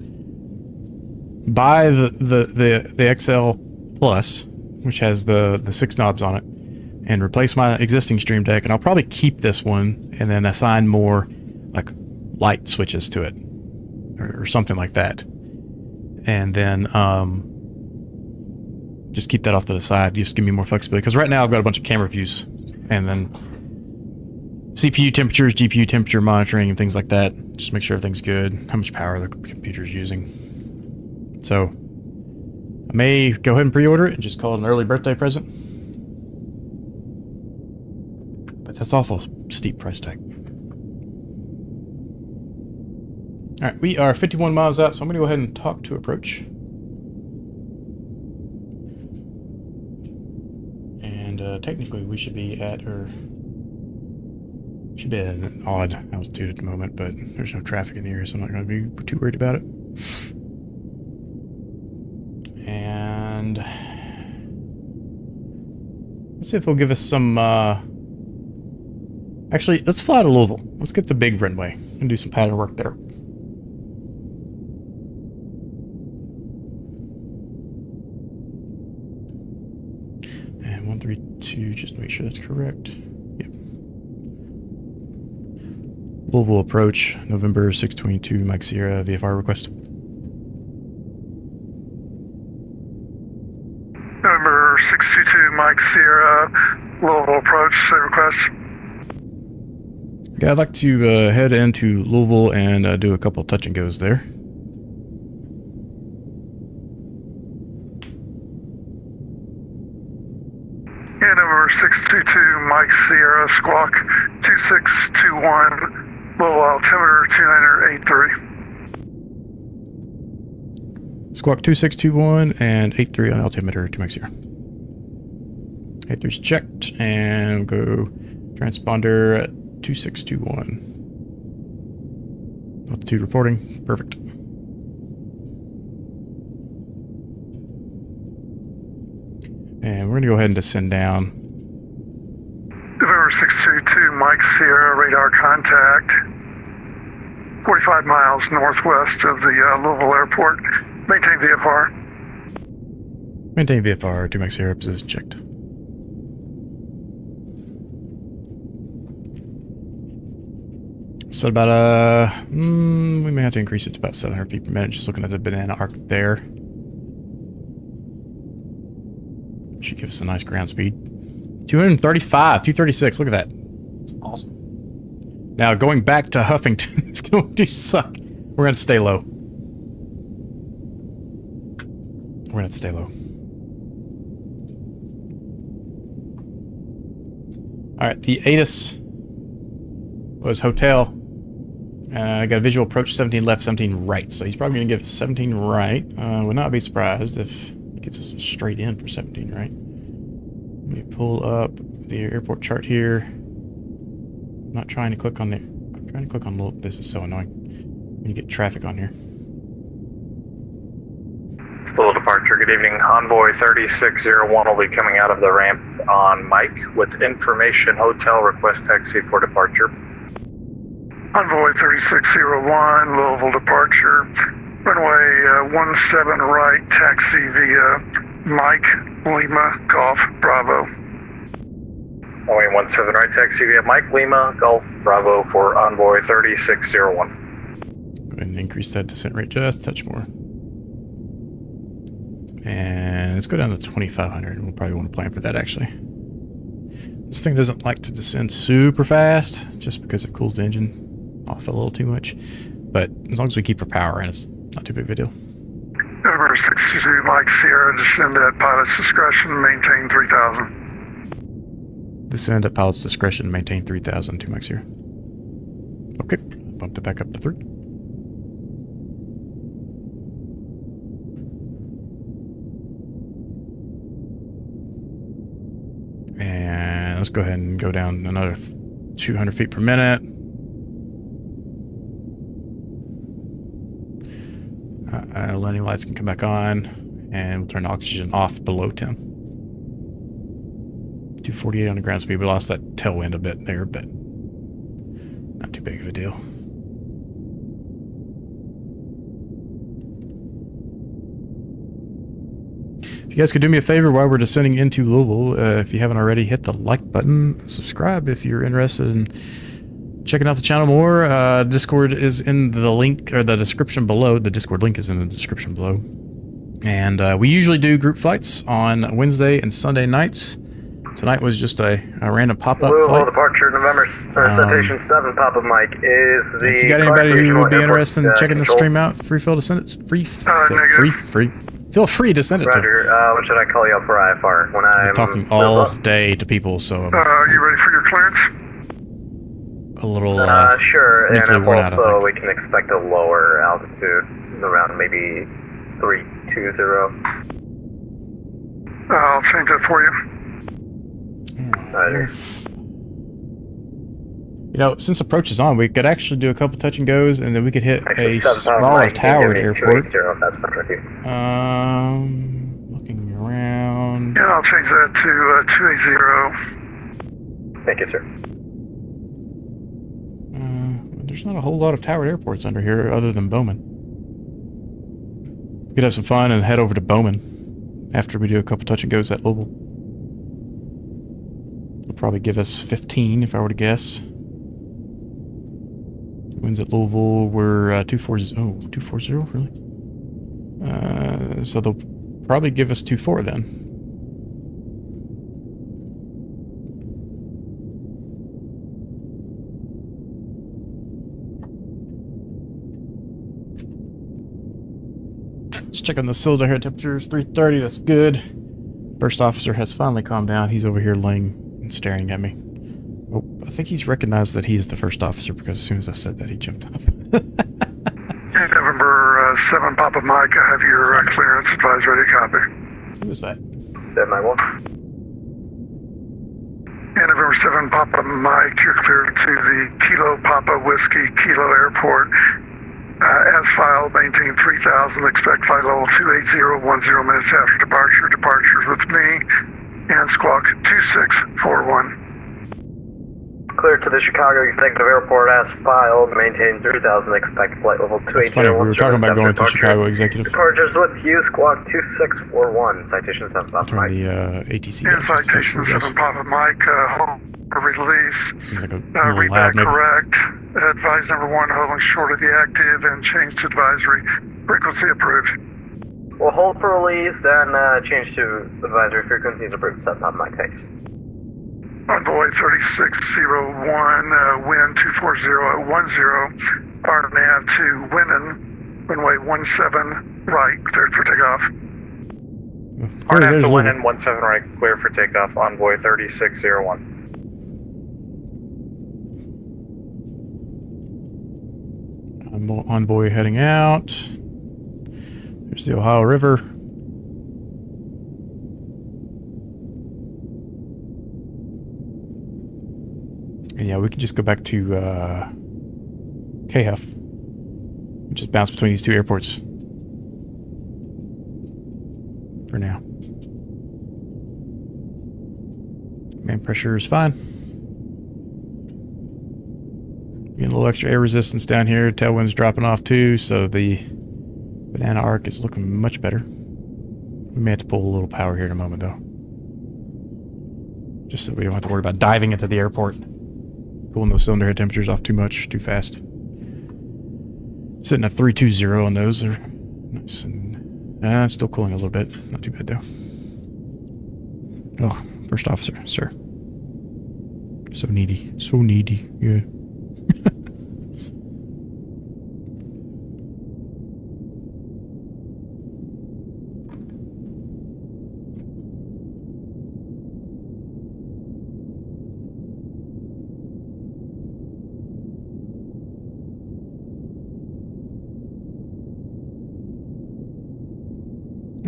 buy the XL Plus, which has the 6 knobs on it, and replace my existing Stream Deck, and I'll probably keep this one and then assign more like light switches to it or something like that. And then just keep that off to the side. Just give me more flexibility. Because right now I've got a bunch of camera views. And then CPU temperatures, GPU temperature monitoring, and things like that. Just make sure everything's good. How much power the computer's using. So I may go ahead and pre-order it and just call it an early birthday present. But that's awful steep price tag. Alright, we are 51 miles out, so I'm going to go ahead and talk to approach. And technically we should be at an odd altitude at the moment, but there's no traffic in the area, so I'm not going to be too worried about it. And let's see if it'll give us some actually, let's fly to Louisville. Let's get the big runway and do some pattern work there. And 132, just to make sure that's correct. Yep. Louisville approach, November 622, Mike Sierra, VFR request. November 622, Mike Sierra, Louisville approach, say request. Yeah, I'd like to head into Louisville and do a couple touch and goes there. Yeah, November 622, Mike Sierra, squawk 2621, low altimeter 2983. Squawk 2621 and 83 on altimeter to Mike Sierra. 83's checked, and we'll go transponder at 2621. Altitude reporting. Perfect. And we're going to go ahead and descend down. November 622, Mike Sierra, radar contact 45 miles northwest of the Louisville airport. Maintain VFR. Maintain VFR to Mike Sierra, position checked. So about we may have to increase it to about 700 feet per minute, just looking at the banana arc there. Should give us a nice ground speed. 235, 236, look at that. That's awesome. Now going back to Huffington, still do suck. We're gonna stay low. We're gonna stay low. Alright, the ATIS was hotel. I got a visual approach, 17 left, 17 right. So he's probably going to give us 17 right. Would not be surprised if he gives us a straight in for 17 right. Let me pull up the airport chart here. I'm not trying to click on the... I'm trying to click on... This is so annoying when you get traffic on here. Full departure, good evening. Envoy 3601 will be coming out of the ramp on Mike with information hotel request taxi for departure. Envoy 3601, Louisville departure, runway 17 right, taxi via Mike, Lima, Golf, Bravo. Runway 17 right, taxi via Mike, Lima, Golf, Bravo for Envoy 3601. Go ahead and increase that descent rate just a touch more. And let's go down to 2,500. We'll probably want to plan for that, actually. This thing doesn't like to descend super fast, just because it cools the engine off a little too much, but as long as we keep our power in, it's not too big of a deal. November 62, Mike Sierra, descend at pilot's discretion, maintain 3,000. Descend at pilot's discretion, maintain 3,000 to Mike Sierra. Okay, bumped it back up to 3. And let's go ahead and go down another 200 feet per minute. Landing lights can come back on, and we'll turn the oxygen off below 10. 248 on the ground speed. We lost that tailwind a bit there, but not too big of a deal. If you guys could do me a favor while we're descending into Louisville, if you haven't already, hit the like button, subscribe if you're interested in checking out the channel more. Discord is in the link, or the description below. The Discord link is in the description below. And we usually do group flights on Wednesday and Sunday nights. Tonight was just a random pop-up flight. Departure November, Citation 7, Papa Mike, is the... If you got anybody who would be interested in checking this stream out, free to send it. Feel free to send it to them. Roger, when should I call you up for IFR? When I'm talking all day to people, so... you ready for your clearance? A little, sure, and out, also we can expect a lower altitude, around maybe 320. I'll change that for you. Roger. You know, since approach is on, we could actually do a couple touch and goes, and then we could hit a smaller Mike, towered airport. 280, that's fine with you. Looking around. And I'll change that to 280. Thank you, sir. There's not a whole lot of towered airports under here other than Bowman. We could have some fun and head over to Bowman after we do a couple touch and goes at Louisville. It'll probably give us 15 if I were to guess. Winds at Louisville were 240. Oh, 240, really? So they'll probably give us 24 then. Let's check on the cylinder head temperatures. 330, that's good. First officer has finally calmed down. He's over here laying and staring at me. Oh, I think he's recognized that he's the first officer because as soon as I said that, he jumped up. November 7, Papa Mike, I have your clearance advised, ready to copy. Who was that? 791. And November 7, Papa Mike, you're cleared to the Kilo Papa Whiskey Kilo Airport. As filed, maintain 3000, expect flight level 280, 10 minutes after departure. Departures with me and squawk 2641. Cleared to the Chicago Executive Airport as filed, maintain 3000, expect flight level 280. That's funny, we were talking about going to Chicago Executive. Departures with you, squawk 2641. Citation 7, Papa Turn Mike. the ATC And down. citation 7, Papa Mike, hold for release. Seems like a Read little loud, that maybe. correct. Advise number 1, holding short of the active and change to advisory. Frequency approved. We'll hold for release, then change to advisory frequencies approved. 7, Papa Mike, thanks. Envoy 3601, wind 240 at 10. Fire nav to Winnan, runway 17 right, cleared for takeoff. There's to Louisville. Winnan 17 right, clear for takeoff. Envoy 3601. Envoy heading out. There's the Ohio River. And yeah, we can just go back to KHUF. Just bounce between these two airports. For now. Man pressure is fine. Getting a little extra air resistance down here. Tailwind's dropping off too, so the banana arc is looking much better. We may have to pull a little power here in a moment though. Just so we don't have to worry about diving into the airport. Pulling those cylinder head temperatures off too much, too fast. Sitting at 320 on those. They're nice and still cooling a little bit. Not too bad though. Oh, first officer, sir. So needy. So needy. Yeah.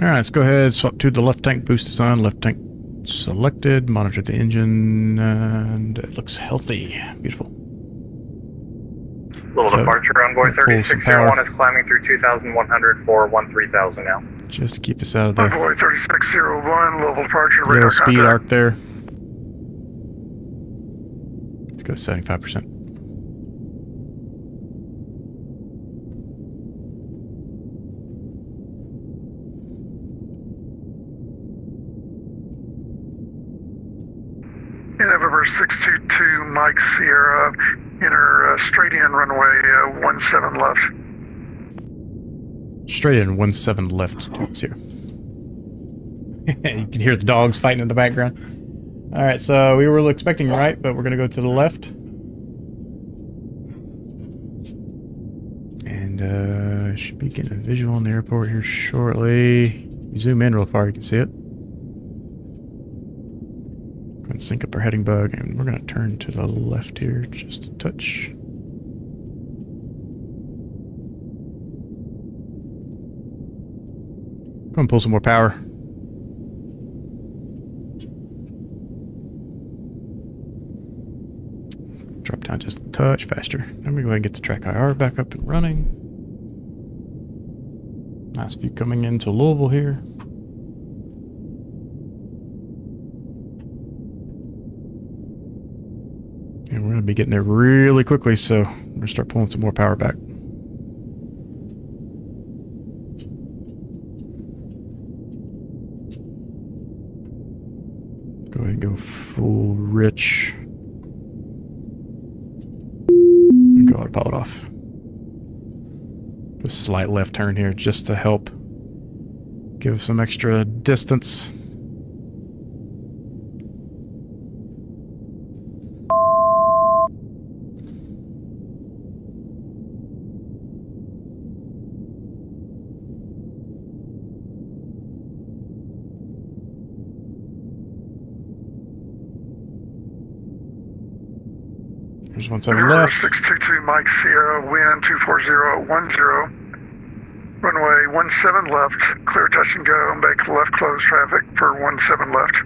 Alright, let's go ahead, swap to the left tank boost is on. Left tank selected. Monitor the engine, and it looks healthy. Beautiful. Little So, departure, Envoy pull some power. 3601 is climbing through 2,100 for 13,000 now. Just to keep us out of the Envoy 3601, level departure, yellow radar speed contact. arc there. Let's go 75%. In November 622, Mike Sierra, enter straight in runway 17 left. Straight in 17 left. 20. You can hear the dogs fighting in the background. Alright, so we were expecting right, but we're going to go to the left. And should be getting a visual on the airport here shortly. You zoom in real far, you can see it. Go and sync up our heading bug, and we're going to turn to the left here just a touch. Go and pull some more power. Drop down just a touch faster. Let me go ahead and get the track IR back up and running. Nice view coming into Louisville here. And we're going to be getting there really quickly, so we're going to start pulling some more power back. Go ahead and go full rich. And go autopilot off. A slight left turn here just to help give some extra distance. There's 17 November left. 622, Mike Sierra, wind 24010. Runway 17 left, clear touch and go, make left close traffic for 17 left.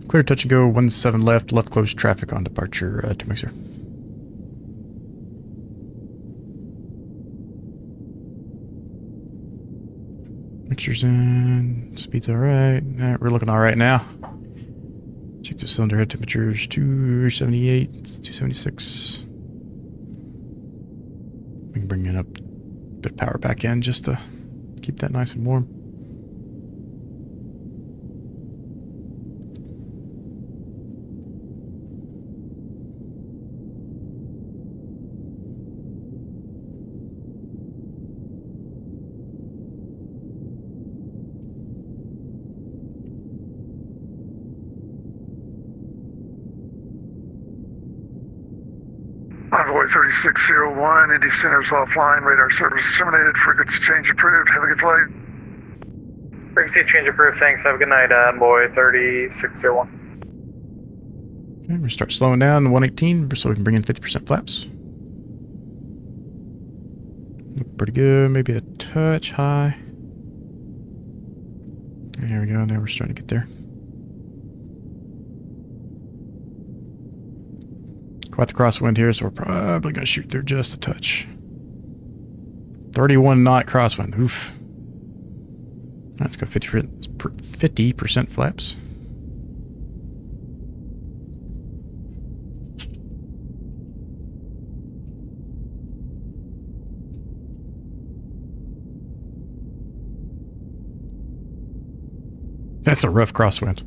Clear touch and go, 17 left, left close traffic on departure, 2 mixer. Mixture's in, speed's alright. Alright, we're looking alright now. Check the cylinder head temperatures, 278, 276. We can bring it up, a bit of power back in just to keep that nice and warm. Envoy 3601, Indy Center's offline, radar service terminated, frequency change approved, have a good flight. Frequency change approved, thanks. Have a good night, Envoy 3601. Okay, we're gonna start slowing down to 118 so we can bring in 50% flaps. Look pretty good, maybe a touch high. There we go, now we're starting to get there. Quite the crosswind here, so we're probably going to shoot through just a touch. 31 knot crosswind. Oof. Let's go 50% flaps. That's a rough crosswind.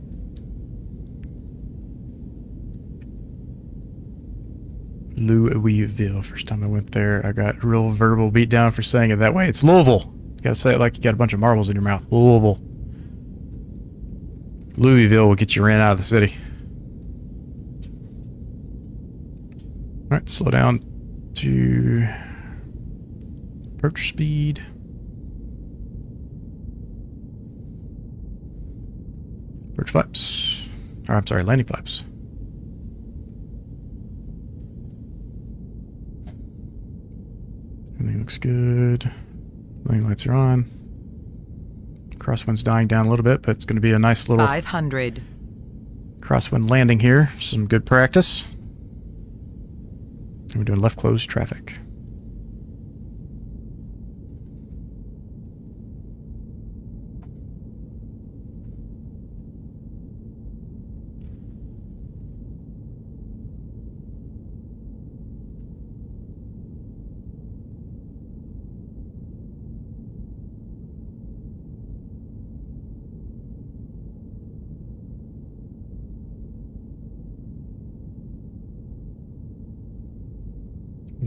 Louisville. First time I went there, I got real verbal beat down for saying it that way. It's Louisville. You gotta say it like you got a bunch of marbles in your mouth. Louisville. Louisville will get you ran out of the city. Alright, slow down to approach speed. Approach flaps. Or I'm sorry, landing flaps. Everything looks good. Landing lights are on. Crosswind's dying down a little bit, but it's going to be a nice little 500. crosswind landing here. Some good practice. And we're doing left closed traffic.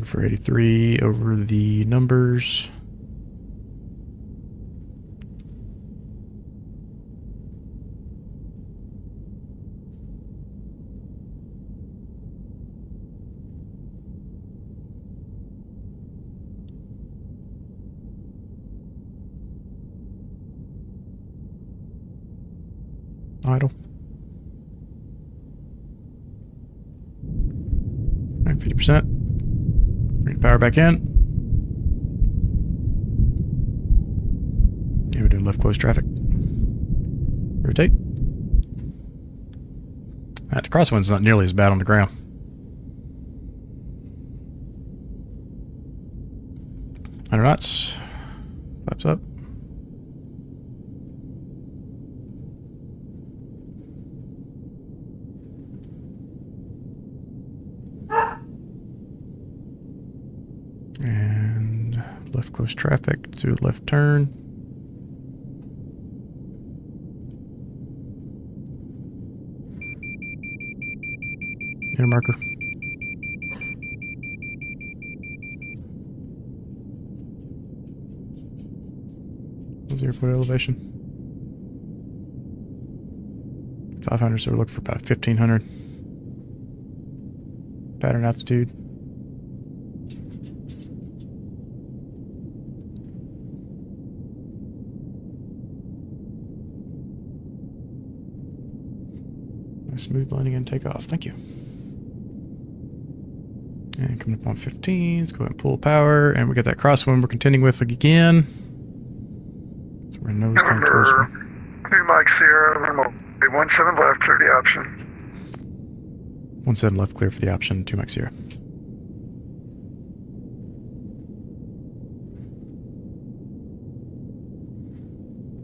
For 83 over the numbers. Idle. All right, 50%. Bring the power back in. Yeah, we're doing left closed traffic. Rotate. The crosswind's not nearly as bad on the ground. Under knots. Flaps up. And left close traffic to left turn. Air marker. What's the airport elevation? 500, so we're looking for about 1500. Pattern altitude. Smooth landing and takeoff. Thank you. And coming up on 15. Let's go ahead and pull power. And we got that crosswind we're continuing with again. So we're nose kind of towards. 2 Mike Sierra, remote. 17 left, clear the option. 17 left, clear for the option. 2 Mike Sierra.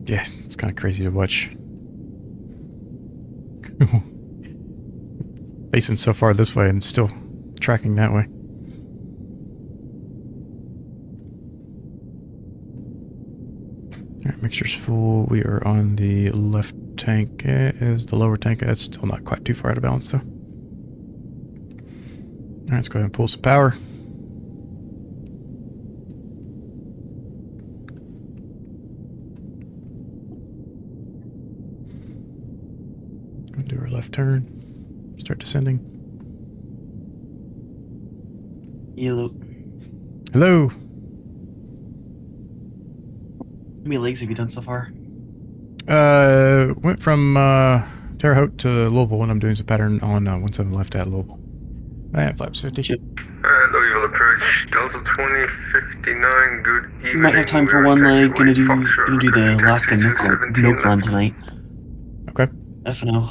Yeah, it's kind of crazy to watch. Facing so far this way and still tracking that way. Alright, mixture's full. We are on the left tank. Is the lower tank. It's still not quite too far out of balance though. Alright, let's go ahead and pull some power. Gonna do our left turn. Start descending. Hello. Hello. How many legs have you done so far? Went from Terre Haute to Louisville, and I'm doing some pattern on 17 left at Louisville. And flaps 50. Louisville approach, Delta 2059, good evening. You might have time for one leg. Gonna do the Alaska milk run tonight. Okay. FNO.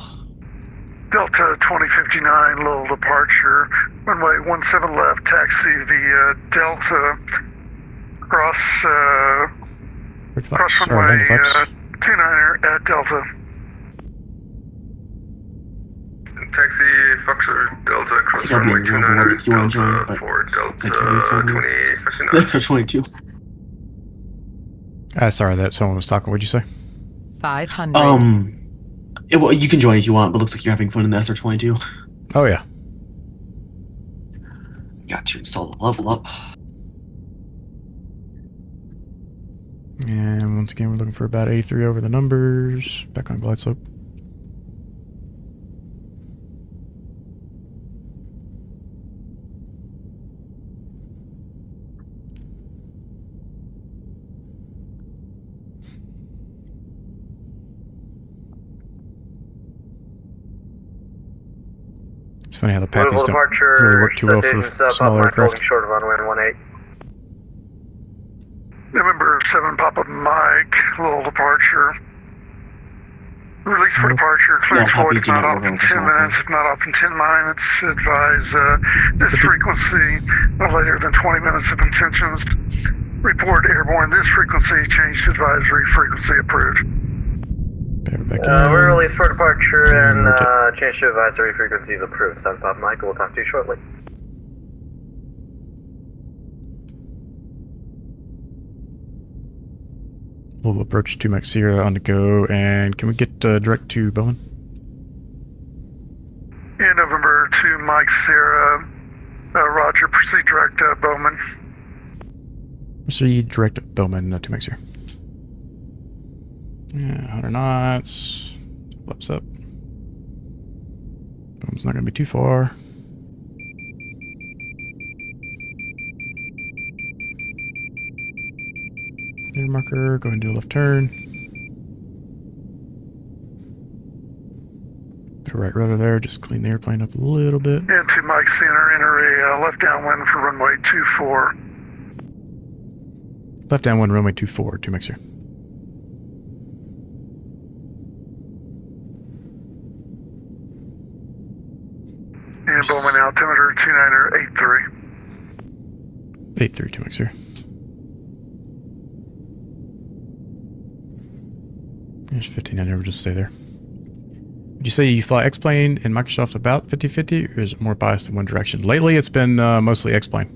Delta 2059, Lowell departure. Runway 17 left, taxi via Delta. Cross runway 29er at Delta. Taxi Foxtrot Delta, cross I'll be runway in level 1 if you want to join, but for Delta I can't phone you. 2059. That's our 22. Sorry that someone was talking. What'd you say? 500. Well, you can join if you want, but looks like you're having fun in the SR22. Oh yeah. Got to install the level up. And once again, we're looking for about 83 over the numbers. Back on glide slope. It's funny how the Pappies don't really work too well for small aircraft. Short of runway 18. November 7 Papa Mike, little departure. Release for departure, clearance void if not off in 10 minutes, if not off in 10 minutes. Advise this frequency no later than 20 minutes of intentions. Report airborne this frequency, change to advisory frequency approved. We're released for departure and change to advisory frequencies approved. 7 Papa Mike, we'll talk to you shortly. We'll approach 2 Mike Sierra on the go, and can we get direct to Bowman? In November 2 Mike Sierra, Roger, proceed direct Bowman. Proceed direct to Bowman, 2 Mike Sierra. Yeah, 100 knots. Flips up. Bowman's not going to be too far. Air marker, go and do a left turn. Put a right rudder there, just clean the airplane up a little bit. Into Mike Center, enter a left downwind for runway 24. Left downwind, runway 24, 2 Mike Sierra. And Bowman altimeter 2983. 83, 2 Mike Sierra. There's 15, I never just stay there. Would you say you fly X-plane in Microsoft about 50-50, or is it more biased in one direction? Lately, it's been mostly X-plane.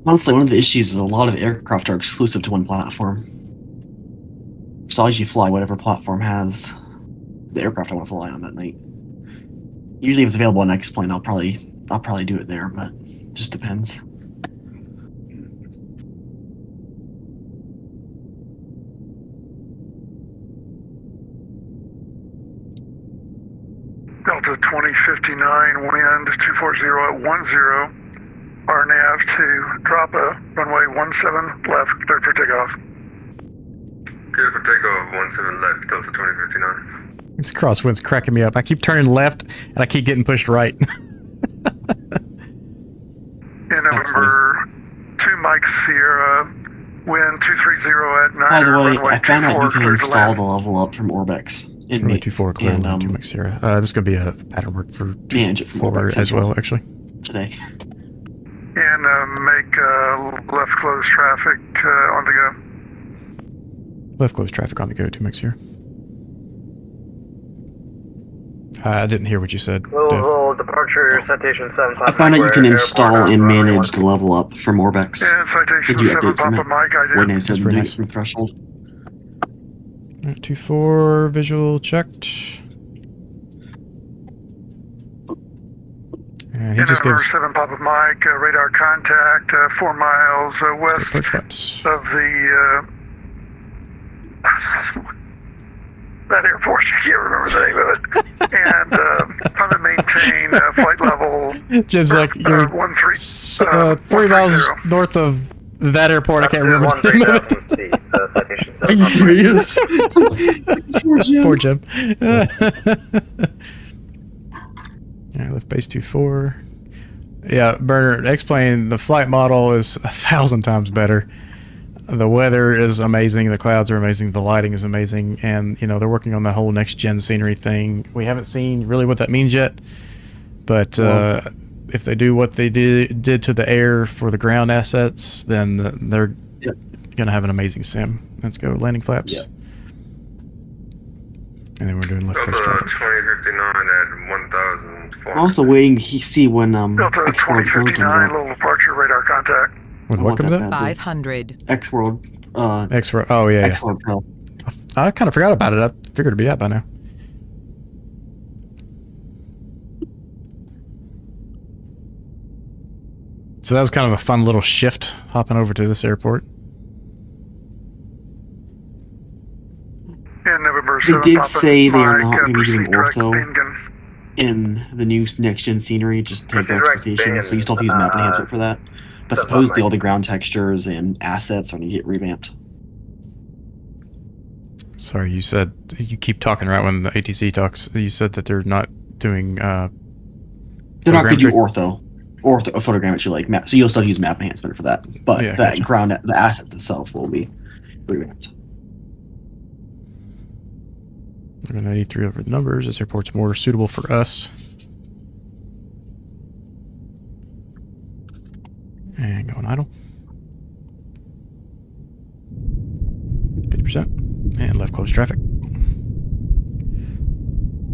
Honestly, one of the issues is a lot of aircraft are exclusive to one platform. So I usually fly whatever platform has the aircraft I want to fly on that night. Usually if it's available on X-plane, I'll probably do it there, but it just depends. Delta 2059, wind 240 at 10. RNAV to drop a runway 17 left, clear for takeoff. Clear for takeoff, 17 left, Delta 2059. It's crosswind's cracking me up. I keep turning left, and I keep getting pushed right. In November 2 Mike Sierra, wind 230 at 9. By the way, I found out you can install the level up from Orbex. Runway 24, clear, and 2 Mike Sierra. This is going to be a pattern work for 24 as well, actually. Today. And make left close traffic on the go. Left close traffic on the go, 2 Mike Sierra. I didn't hear what you said. Louisville departure, citation 7 Papa. I found out you can install and manage the level up from Orbex. And citation Did you 7 update from Papa it? Mike, I did. When I said pretty nice. threshold. 2-4, visual checked. And he just gives 7 Papa Mike, radar contact 4 miles west approach flaps. of the that airport. I can't remember the name of it. And trying to maintain flight level. Jim's like, you're 3 miles north of that airport. I can't remember the name of it. Are you serious? Poor Jim. Alright, lift base 2-4. Yeah, Bernard, X-plane, the flight model is 1,000 times better. The weather is amazing, the clouds are amazing, the lighting is amazing, and, you know, they're working on that whole next-gen scenery thing. We haven't seen really what that means yet, but if they do what they did to the air for the ground assets, then they're going to have an amazing sim. Let's go, landing flaps. Yep. And then we're doing left coast traffic. 2059 at 1,004. I'm also waiting to see when Delta X-World drone comes 2059, out. little departure, radar contact. When what comes out? 500. X-World. X-World. Oh, yeah, yeah. X-World Pro. I kind of forgot about it. I figured it'd be out by now. So that was kind of a fun little shift, hopping over to this airport. In November They 7 did Papa say they are Mike, not going to be doing proceed direct ortho Bingen. in the new next-gen scenery, just take Proceed direct expectations, so you still have to use map enhancement for that. But supposedly all the ground textures and assets are going to get revamped. Sorry, you said you keep talking right when the ATC talks. You said that they're not doing. They're not going to do ortho photogrammetry like map. So you'll still use map enhancement for that, but Yeah, that gotcha. the asset itself will be revamped. We're 93 over the numbers. This airport's more suitable for us. And going idle. 50%. And left close traffic.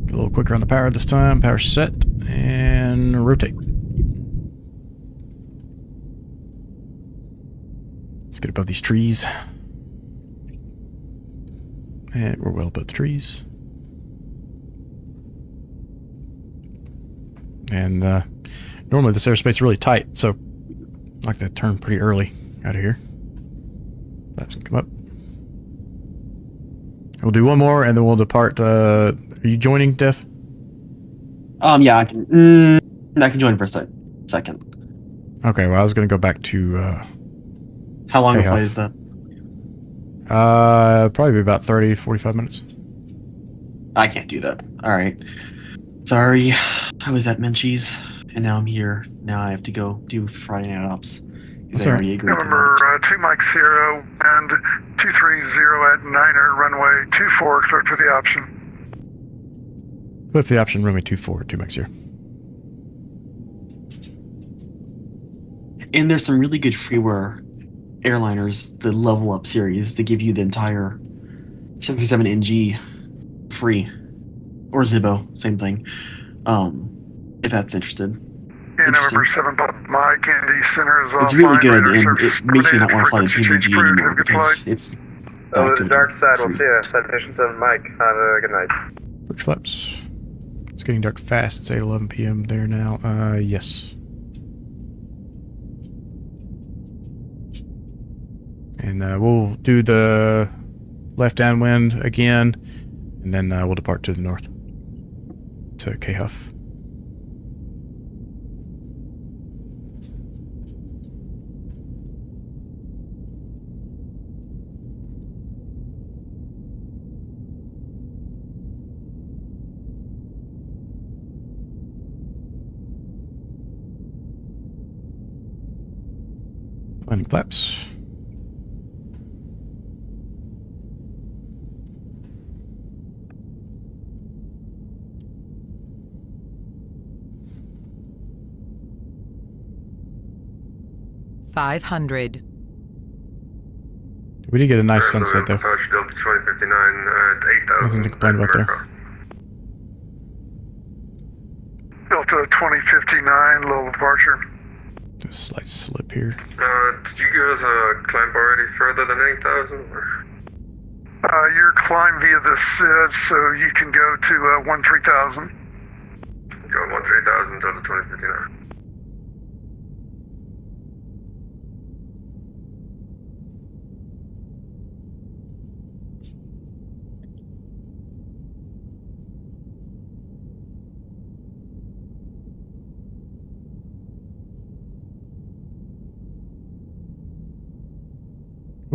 Get a little quicker on the power this time. Power set. And rotate. Let's get above these trees. And we're well above the trees. And normally this airspace is really tight, so I like to turn pretty early out of here. Flaps can come up. We'll do one more and then we'll depart. Are you joining, Def? Yeah, I can join for a second. Okay, well I was going to go back to How long a KHUF. flight is that? Probably be about 30, 45 minutes. I can't do that. All right. Sorry, I was at Menchie's, and now I'm here. Now I have to go do Friday night ops. Because I already agreed to November that. 2 Mike Sierra and 230 at Niner, runway 24, cleared for the option. Cliff the option, runway 24, 2 max here. And there's some really good freeware airliners, the Level Up series, that give you the entire 737NG free. Or Zibbo, same thing. If that's interested. Yeah, November 7 Mike, Indy Center is all It's really fine. good, Radar and service it makes me not want to fly the frequency change PBG approved. anymore Have a good because flight. it's Oh, that the good. dark side. We'll Free. see you. Citation 7 Mike. Have a good night. Bridge flaps. It's getting dark fast. It's 8:11 p.m. there now. Yes. And we'll do the left downwind again, and then we'll depart to the north to KHUF. Landing flaps. $500. We did get a nice sunset though. Approach Delta 2059 at 8,000. Nothing to complain about there. Delta 2059, little departure. Just a slight slip here. Did you give us a climb already further than 8,000? Your climb via the SID, so you can go to 13,000. Go 13,000 Delta 2059.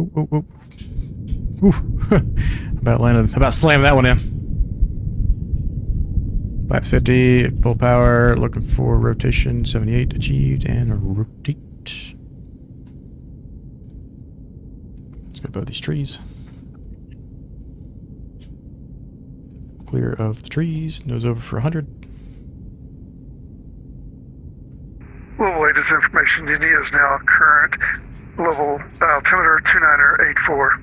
Oh, oh, oh. Ooh. about slammed that one in. Flaps 50, full power, looking for rotation 78 achieved, and rotate. Let's go above these trees. Clear of the trees, nose over for 100. Well, latest information, Indy is now current level altimeter 2984.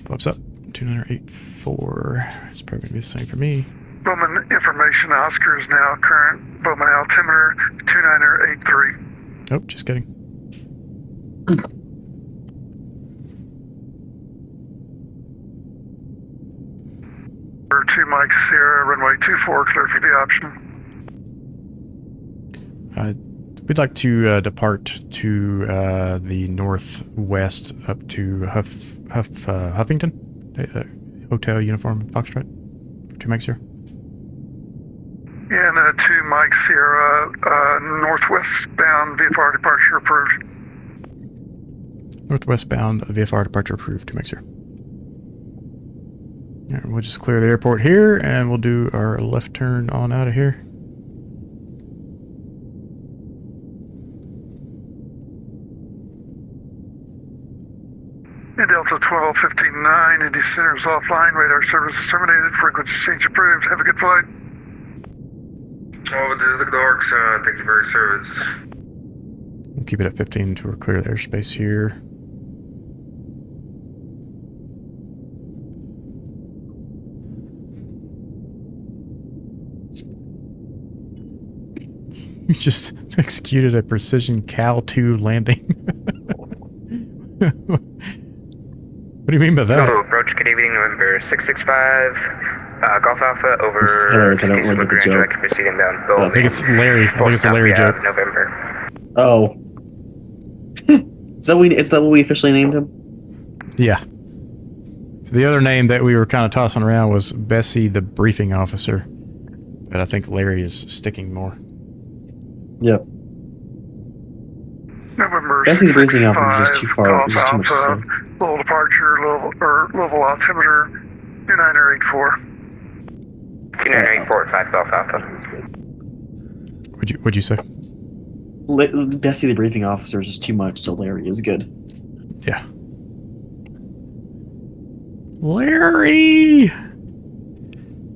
Flaps up, 2984. It's probably going to be the same for me. Bowman information, Oscar is now current. Bowman altimeter 2983. Oh, just kidding. Number 2 Mike Sierra, runway 24, clear for the option. We'd like to depart to the northwest up to Huffington. Hotel Uniform Foxtrot. For 2 mics here. And 2 Mike Sierra, northwest bound VFR departure approved. Northwestbound VFR departure approved. 2 here. Alright, we'll just clear the airport here, and we'll do our left turn on out of here. In Delta 1259, Indy Center is offline. Radar service is terminated. Frequency change approved. Have a good flight. Over to the Dorks. Thank you for your service. We'll keep it at 15 to clear the airspace here. You just executed a precision KAL-2 landing. What do you mean by that? Hello, approach, good evening, November 665, Golf Alpha, over. This is hilarious, I don't really get the joke. Proceed inbound, I think it's Larry. I think it's a Larry joke. November. Oh. Is that what we officially named him? Yeah. So the other name that we were kind of tossing around was Bessie the Briefing Officer. But I think Larry is sticking more. Yep. November Bessie the Briefing Officer is just 665, too far. It's just too much to Alpha, say. Level departure, level altimeter, 2984. 2984 at 5 Golf Alpha. What'd you say? Bessie the Briefing Officer is just too much, so Larry is good. Yeah. Larry!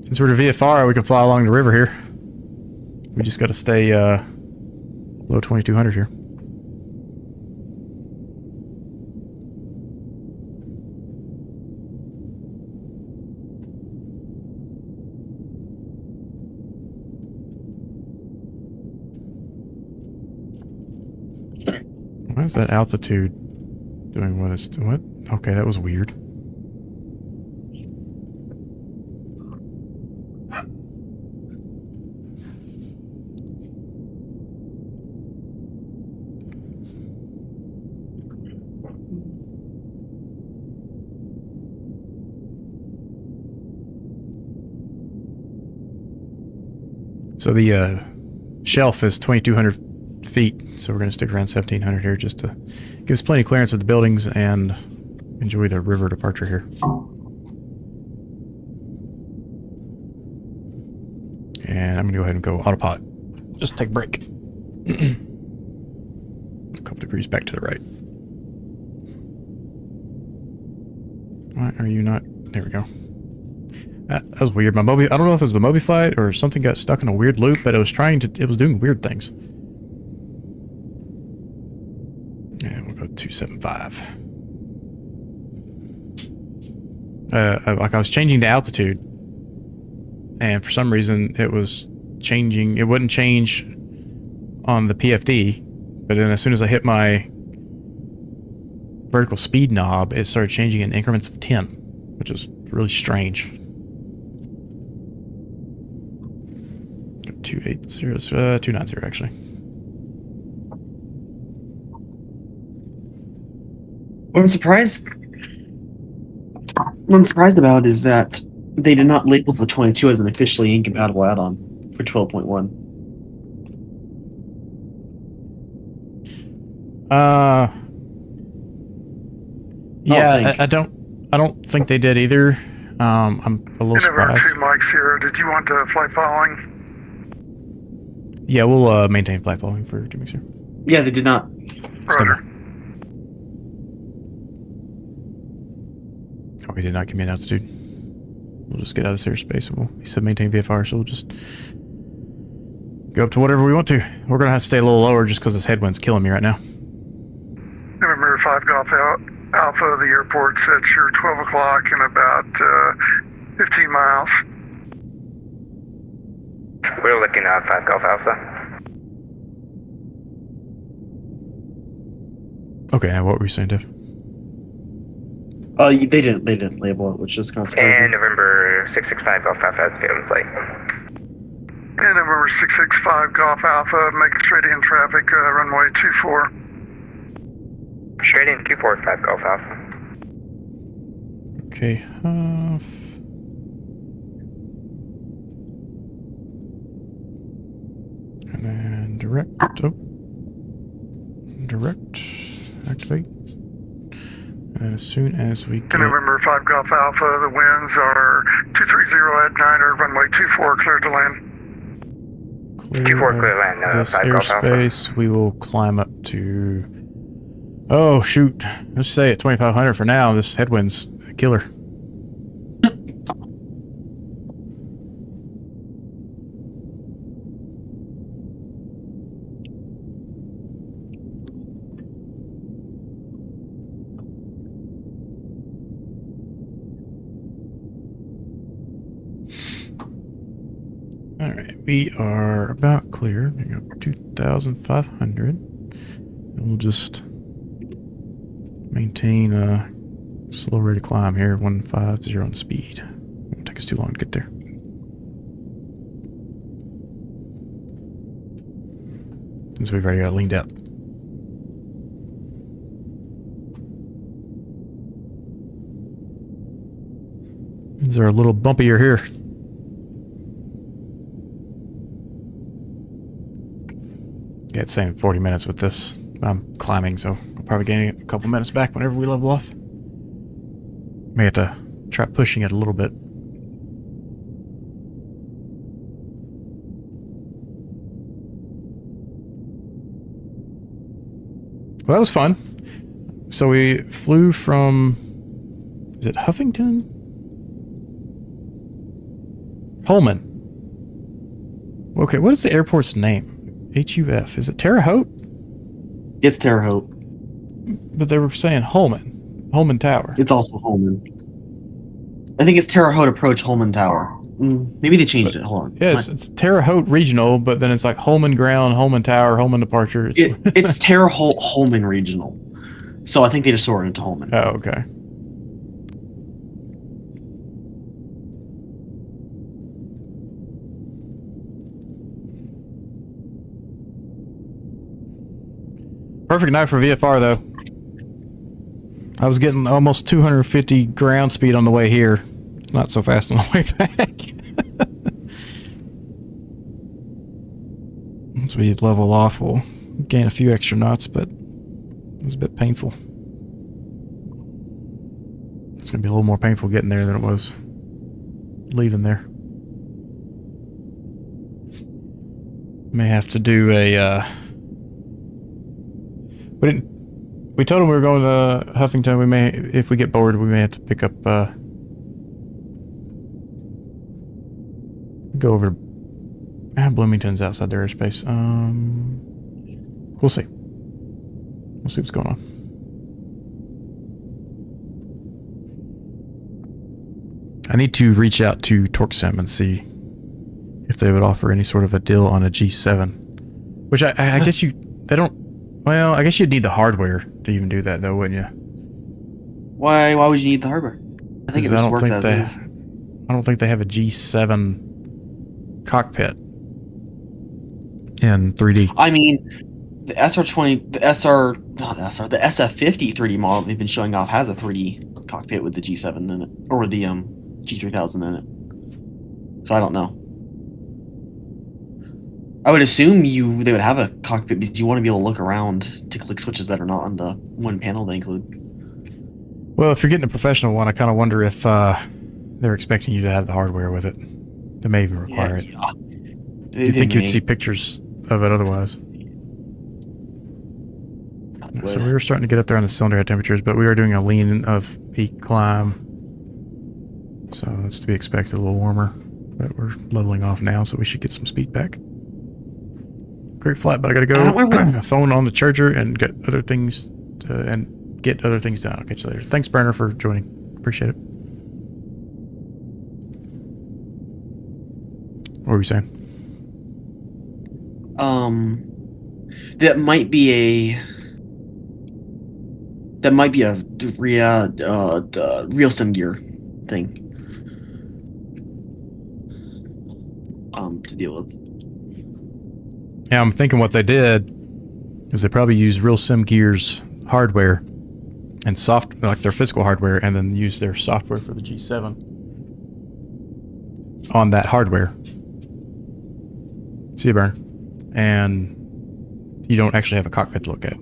Since we're to VFR, we can fly along the river here. We just got to stay low 2200 here. Why is that altitude doing what it's doing? What? Okay, that was weird. So the shelf is 2,200 feet, so we're going to stick around 1,700 here just to give us plenty of clearance of the buildings and enjoy the river departure here. And I'm going to go ahead and go autopilot. Just take a break. A couple degrees back to the right. Why are you not? There we go. That was weird. My Mobi, I don't know if it was the Mobi flight or something got stuck in a weird loop, but it was doing weird things. And we'll go 275. Like I was changing the altitude, and for some reason it was changing. It wouldn't change on the PFD, but then as soon as I hit my vertical speed knob, it started changing in increments of 10, which is really strange. 290 actually. What I'm surprised about is that they did not label the 22 as an officially incompatible add-on for 12.1. Yeah, I don't think they did either. I'm a little surprised. Two mics here. Did you want to fly following? Yeah, we'll maintain flight following for 2 weeks here. Yeah, they did not. Roger. Oh, we did not give me an altitude. We'll just get out of this airspace. He said maintain VFR, so we'll just go up to whatever we want to. We're going to have to stay a little lower just because this headwind's killing me right now. November 5 Golf Alpha, the airport said you're 12 o'clock in about 15 miles. We're looking at 5 Golf Alpha. Okay, now what were you saying, Dave? They didn't label it, which is kind of surprising. And November 665 Golf Alpha has field in sight. And November 665 Golf Alpha, making straight in traffic, runway 24. Straight in 245 Golf Alpha. Okay, and then direct. Oh. Direct. Activate. And as soon as we get... November 5 Golf Alpha, the winds are 230 at 9 or runway 24 cleared to land. clear 24 of clear land, this 5 Golf Alpha. airspace, we will climb up to... Oh, shoot. Let's say at 2,500 for now. This headwind's a killer. Alright, we are about clear. We got 2,500. And we'll just maintain a slow rate of climb here, 150 on speed. It won't take us too long to get there. Since we've already got leaned out. These are a little bumpier here. Yeah, it's saying 40 minutes with this. I'm climbing, so I'll probably gain a couple minutes back whenever we level off. May have to try pushing it a little bit. Well, that was fun. So we flew from... Is it Huffington? Holman. Okay, what is the airport's name? HUF. Is it Terre Haute? It's Terre Haute. But they were saying Holman. Holman Tower. It's also Holman. I think it's Terre Haute Approach Holman Tower. Maybe they changed it. Hold on. Yes, it's Terre Haute Regional, but then it's like Holman Ground, Holman Tower, Holman Departure. It's Terre Haute Holman Regional. So I think they just sorted into Holman. Oh, okay. Perfect night for VFR, though. I was getting almost 250 ground speed on the way here. Not so fast on the way back. Once we level off, we'll gain a few extra knots, but it was a bit painful. It's going to be a little more painful getting there than it was leaving there. May have to do a... We told him we were going to Huffington. We may, if we get bored, we may have to pick up, go over to, Bloomington's outside their airspace. We'll see. We'll see what's going on. I need to reach out to TorqueSim and see if they would offer any sort of a deal on a G7. Which I guess they don't. Well, I guess you'd need the hardware to even do that, though, wouldn't you? Why would you need the hardware? I think it just works as is. I don't think they have a G7 cockpit in 3D. I mean, the SR20, the SF50 3D model they've been showing off has a 3D cockpit with the G7 in it, or the G3000 in it. So I don't know. I would assume they would have a cockpit because you want to be able to look around to click switches that are not on the one panel they include. Well, if you're getting a professional one, I kind of wonder if they're expecting you to have the hardware with it. They may even require it. Yeah. You'd think you'd see pictures of it otherwise. So we were starting to get up there on the cylinder head temperatures, but we are doing a lean of peak climb. So that's to be expected, a little warmer. But we're leveling off now, so we should get some speed back. Great flight, but I gotta go phone on the charger and get other things done. I'll catch you later. Thanks, Brenner, for joining. Appreciate it. What were we saying? That might be a real sim gear thing. To deal with. Yeah, I'm thinking what they did is they probably used Real Sim Gear's hardware and like their physical hardware, and then use their software for the G7 on that hardware. See you, Burn. And you don't actually have a cockpit to look at.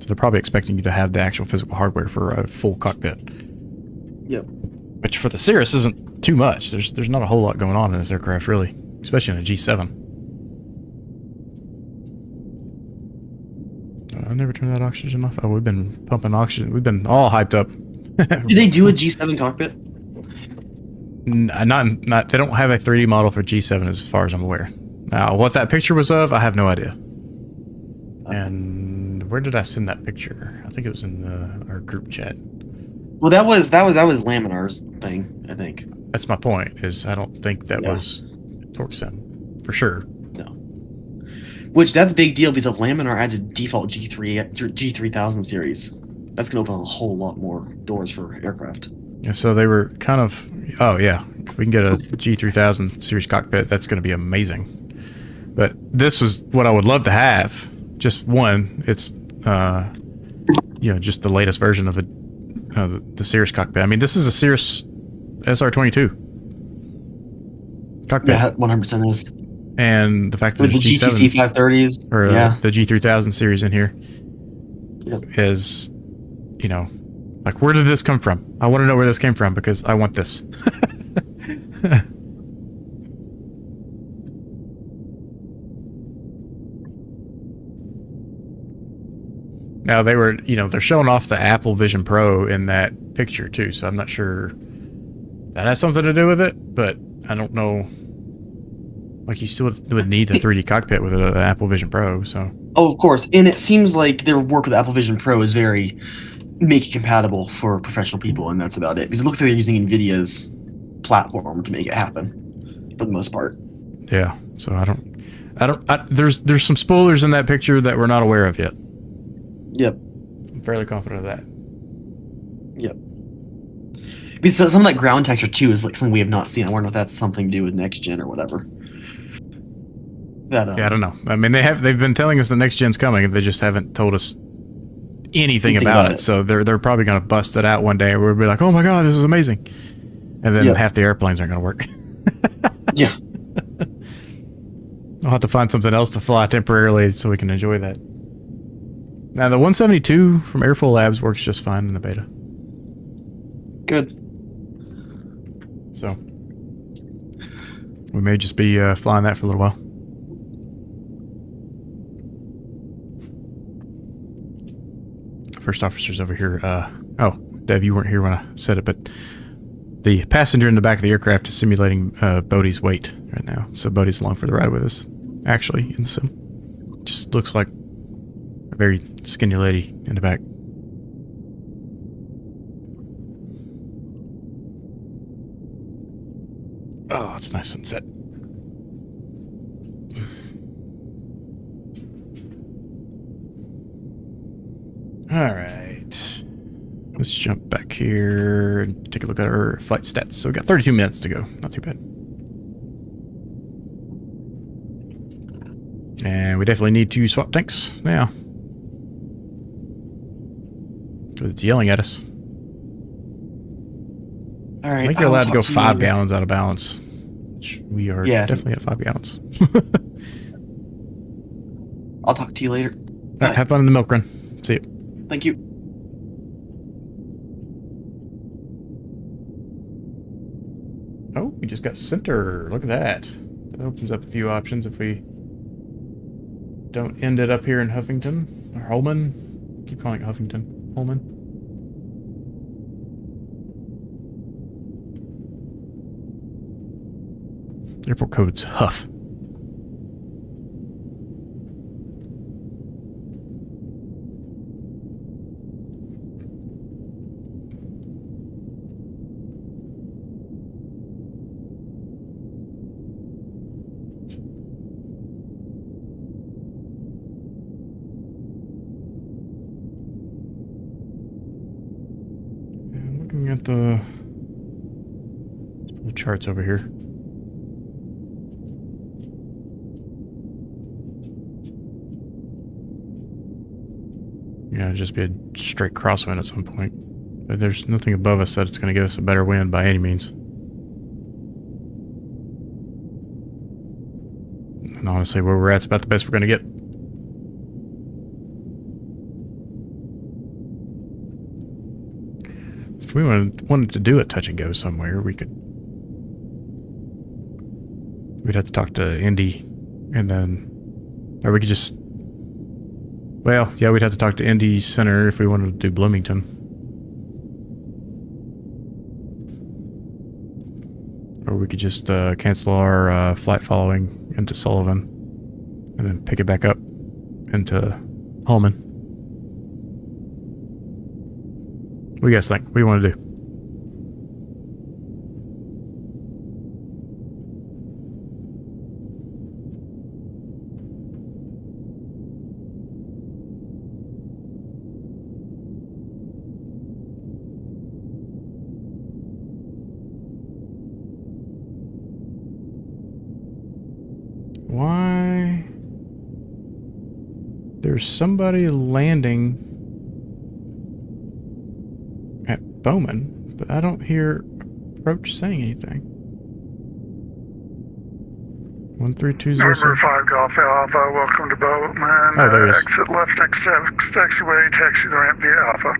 So they're probably expecting you to have the actual physical hardware for a full cockpit. Yep. Which for the Cirrus isn't too much. There's not a whole lot going on in this aircraft, really. Especially in a G7. I never turned that oxygen off. Oh, we've been pumping oxygen. We've been all hyped up. Do they do a G7 cockpit? Not. They don't have a 3D model for G7 as far as I'm aware. Now, what that picture was of, I have no idea. And where did I send that picture? I think it was in our group chat. Well, that was Laminar's thing, I think. That's my point. Is I don't think that was TorqueSim for sure. No. Which that's a big deal because if Laminar adds a default G3000 series, that's gonna open a whole lot more doors for aircraft. Yeah. So they were kind of. Oh yeah. If we can get a G3000 series cockpit, that's gonna be amazing. But this was what I would love to have. Just one. It's just the latest version of the Cirrus cockpit. I mean, this is a Cirrus SR22 cockpit. Yeah, 100% is. And the fact that with the there's GTC 530s or the G3000 series in here is, like, where did this come from? I want to know where this came from because I want this. Now they were, they're showing off the Apple Vision Pro in that picture too, so I'm not sure that has something to do with it, but I don't know. Like, you still would need a 3D cockpit with an Apple Vision Pro, so. Oh, of course, and it seems like their work with Apple Vision Pro is very make it compatible for professional people, and that's about it. Because it looks like they're using NVIDIA's platform to make it happen, for the most part. Yeah, so there's some spoilers in that picture that we're not aware of yet. Yep. I'm fairly confident of that. Yep. Because some of that ground texture too is like something we have not seen. I wonder if that's something to do with next gen or whatever. Yeah, I don't know. I mean, they've been telling us the next gen's coming, and they just haven't told us anything about it. So they're probably going to bust it out one day, and we'll be like, "Oh my god, this is amazing!" And then half the airplanes aren't going to work. Yeah. I'll have to find something else to fly temporarily so we can enjoy that. Now, the 172 from Airflow Labs works just fine in the beta. Good. So, we may just be flying that for a little while. First officer's over here. Oh, Dev, you weren't here when I said it, but the passenger in the back of the aircraft is simulating Bodhi's weight right now. So Bodhi's along for the ride with us, actually, in the sim. Just looks like a very skinny lady in the back. Oh, it's a nice sunset. Alright. Let's jump back here and take a look at our flight stats. So we got 32 minutes to go. Not too bad. And we definitely need to swap tanks now. It's yelling at us. Alright. I think you're allowed to go 5 gallons out of balance. Which we are definitely at 5 gallons. I'll talk to you later. Alright, have fun in the milk run. See you. Thank you. Oh, we just got center. Look at that. That opens up a few options if we don't end it up here in Huffington. Or Holman. Keep calling it Huffington. Holman. Airport code's Huff. Looking at the charts over here. Yeah, it'd just be a straight crosswind at some point. But there's nothing above us that it's going to give us a better wind by any means. And honestly, where we're at's about the best we're going to get. If we wanted to do a touch and go somewhere, we'd have to talk to Indy, and then, or we could just, well, yeah, we'd have to talk to Indy Center if we wanted to do Bloomington. Or we could just cancel our flight following into Sullivan, and then pick it back up into Holman. What do you guys think? What do you want to do? Why? There's somebody landing at Bowman, but I don't hear approach saying anything. 13207. November 5 Golf Alpha, welcome to Bowman. Oh, there he is. Exit left next taxiway, taxi the ramp via Alpha.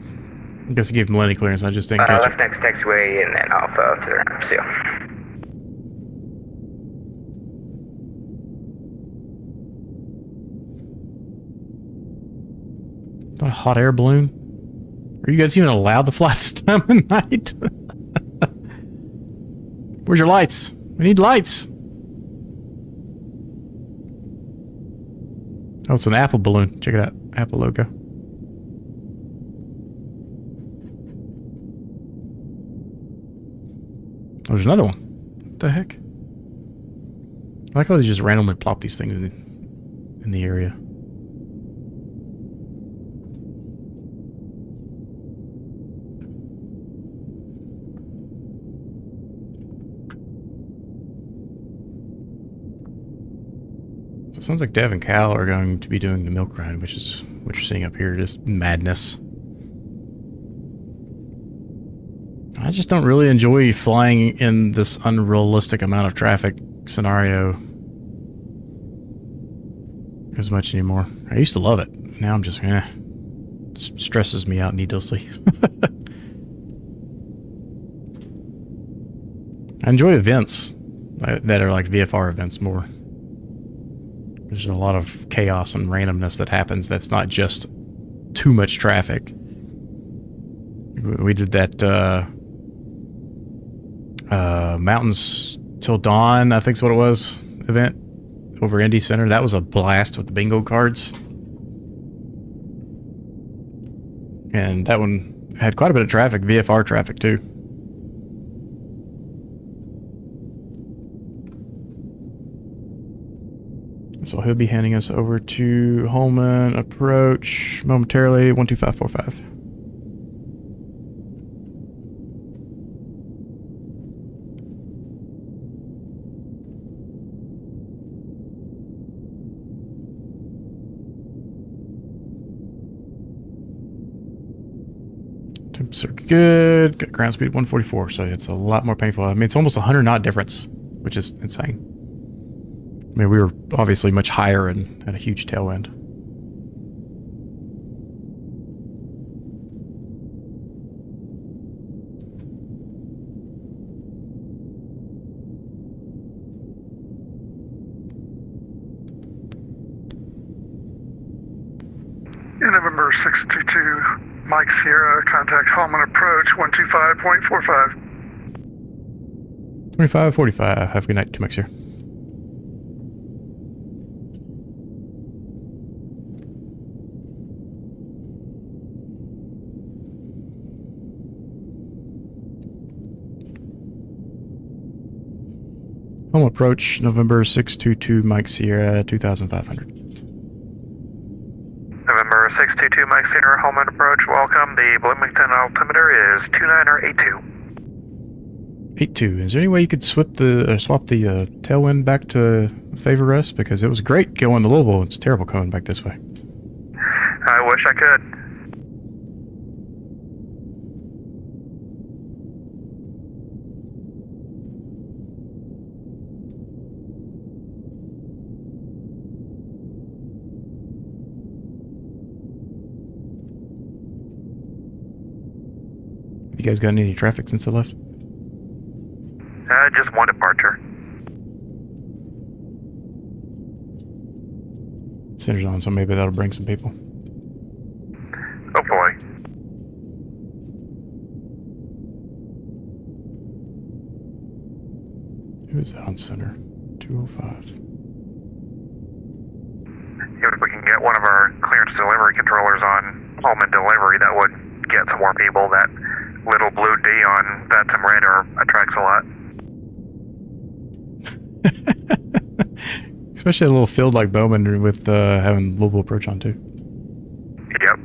I guess he gave him landing clearance. I just didn't catch left it. next taxiway and then Alpha to the ramp. See ya. Not a hot air balloon? Are you guys even allowed to fly this time of night? Where's your lights? We need lights. Oh, it's an Apple balloon. Check it out. Apple logo. Oh, there's another one. What the heck? I like how they just randomly plop these things in the area. So it sounds like Dev and Cal are going to be doing the milk ride, which is what you're seeing up here, just madness. I just don't really enjoy flying in this unrealistic amount of traffic scenario as much anymore. I used to love it. Now I'm just, it stresses me out needlessly. I enjoy events that are like VFR events more. There's a lot of chaos and randomness that happens that's not just too much traffic. We did that Mountains Till Dawn, I think's what it was, event over Indy Center. That was a blast with the bingo cards. And that one had quite a bit of traffic, VFR traffic too. So he'll be handing us over to Holman approach momentarily, 12545. Temps are good. Got ground speed 144, so it's a lot more painful. I mean, it's almost a 100 knot difference, which is insane. I mean, we were obviously much higher and had a huge tailwind. In November 622, Mike Sierra, contact Holman approach 125.45. 2545. Have a good night. 2 Max here. Home approach, November 622, Mike Sierra, 2500. November 622, Mike Sierra, Holman approach, welcome. The Bloomington altimeter is 2982. 82. Is there any way you could swap the tailwind back to favor us? Because it was great going to Louisville. It's terrible coming back this way. I wish I could. You guys got any traffic since I left? Just one departure. Center's on, so maybe that'll bring some people. Hopefully. Who is that on center? 205. If we can get one of our clearance delivery controllers on home and delivery, that would get some more people. That little blue D on VATSIM radar attracts a lot. Especially a little field like Bowman with having Louisville approach on too. Yep.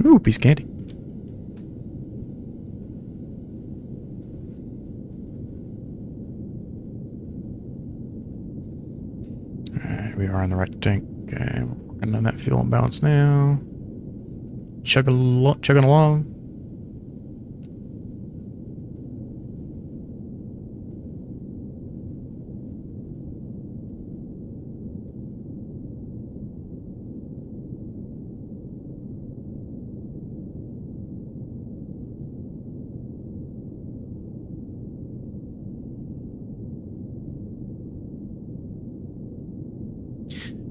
Ooh, piece of candy. Alright, we are on the right tank. Okay, we're working on that fuel imbalance now. Chugging along.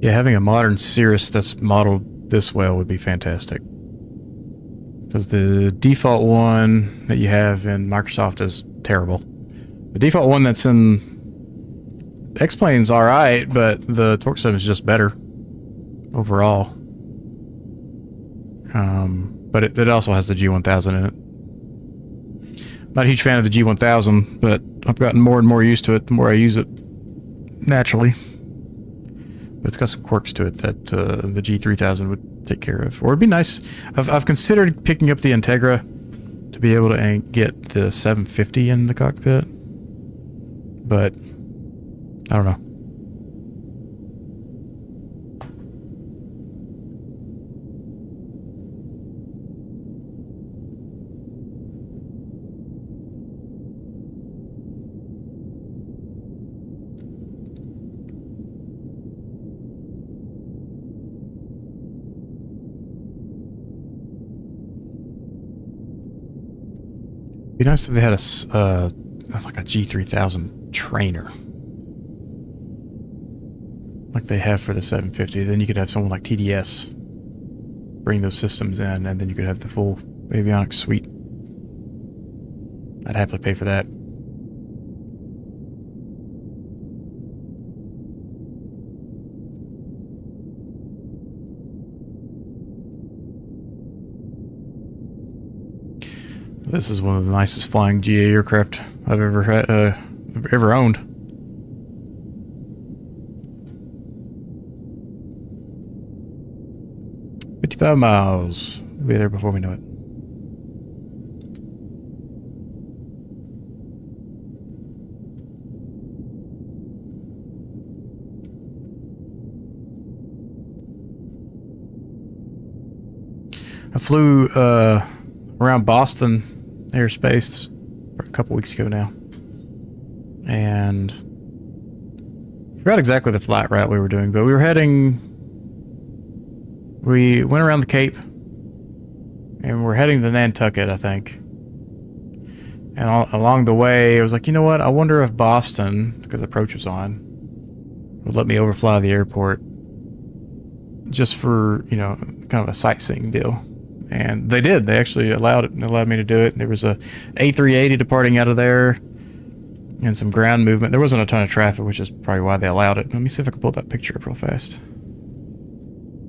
Yeah, having a modern Cirrus that's modeled this well would be fantastic. Because the default one that you have in Microsoft is terrible. The default one that's in X-Plane's alright, but the TorqueSim is just better overall. But it also has the G1000 in it. Not a huge fan of the G1000, but I've gotten more and more used to it the more I use it naturally. But it's got some quirks to it that the G3000 would take care of. Or it'd be nice. I've considered picking up the Integra to be able to get the 750 in the cockpit, but I don't know. It'd be nice if they had a like a G3000 trainer, like they have for the 750. Then you could have someone like TDS bring those systems in, and then you could have the full avionics suite. I'd happily pay for that. This is one of the nicest flying GA aircraft I've ever had, ever owned. "55 miles. We'll be there before we know it." I flew around Boston airspace a couple weeks ago now, and I forgot exactly the flight route we were doing, but we went around the Cape and we're heading to Nantucket, I think. And along the way I was like, you know what, I wonder if Boston, because approach was on, would let me overfly the airport just for, you know, kind of a sightseeing deal. And they did. They actually allowed me to do it. There was a A380 departing out of there and some ground movement. There wasn't a ton of traffic, which is probably why they allowed it. Let me see if I can pull that picture up real fast.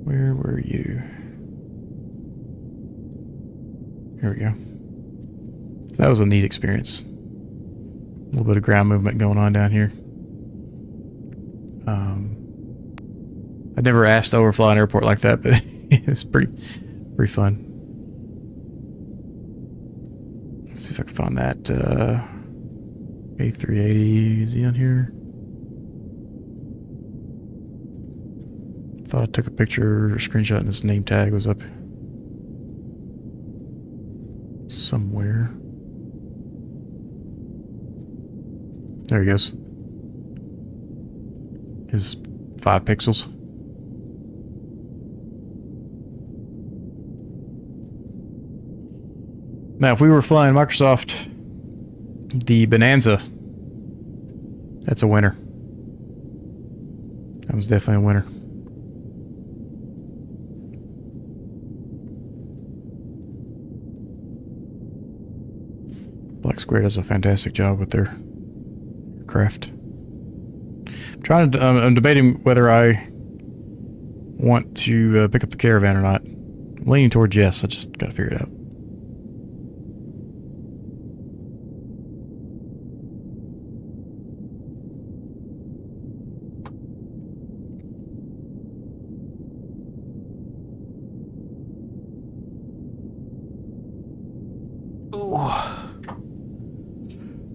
Where were you? Here we go. So that was a neat experience. A little bit of ground movement going on down here. I'd never asked to overfly an airport like that, but it was pretty fun. Let's see if I can find that A380. Is he on here? Thought I took a picture or screenshot and his name tag was up somewhere. There he goes. His 5 pixels. Now, if we were flying Microsoft, the Bonanza, that's a winner. That was definitely a winner. Black Square does a fantastic job with their craft. I'm debating whether I want to pick up the Caravan or not. I'm leaning towards yes. I just gotta figure it out.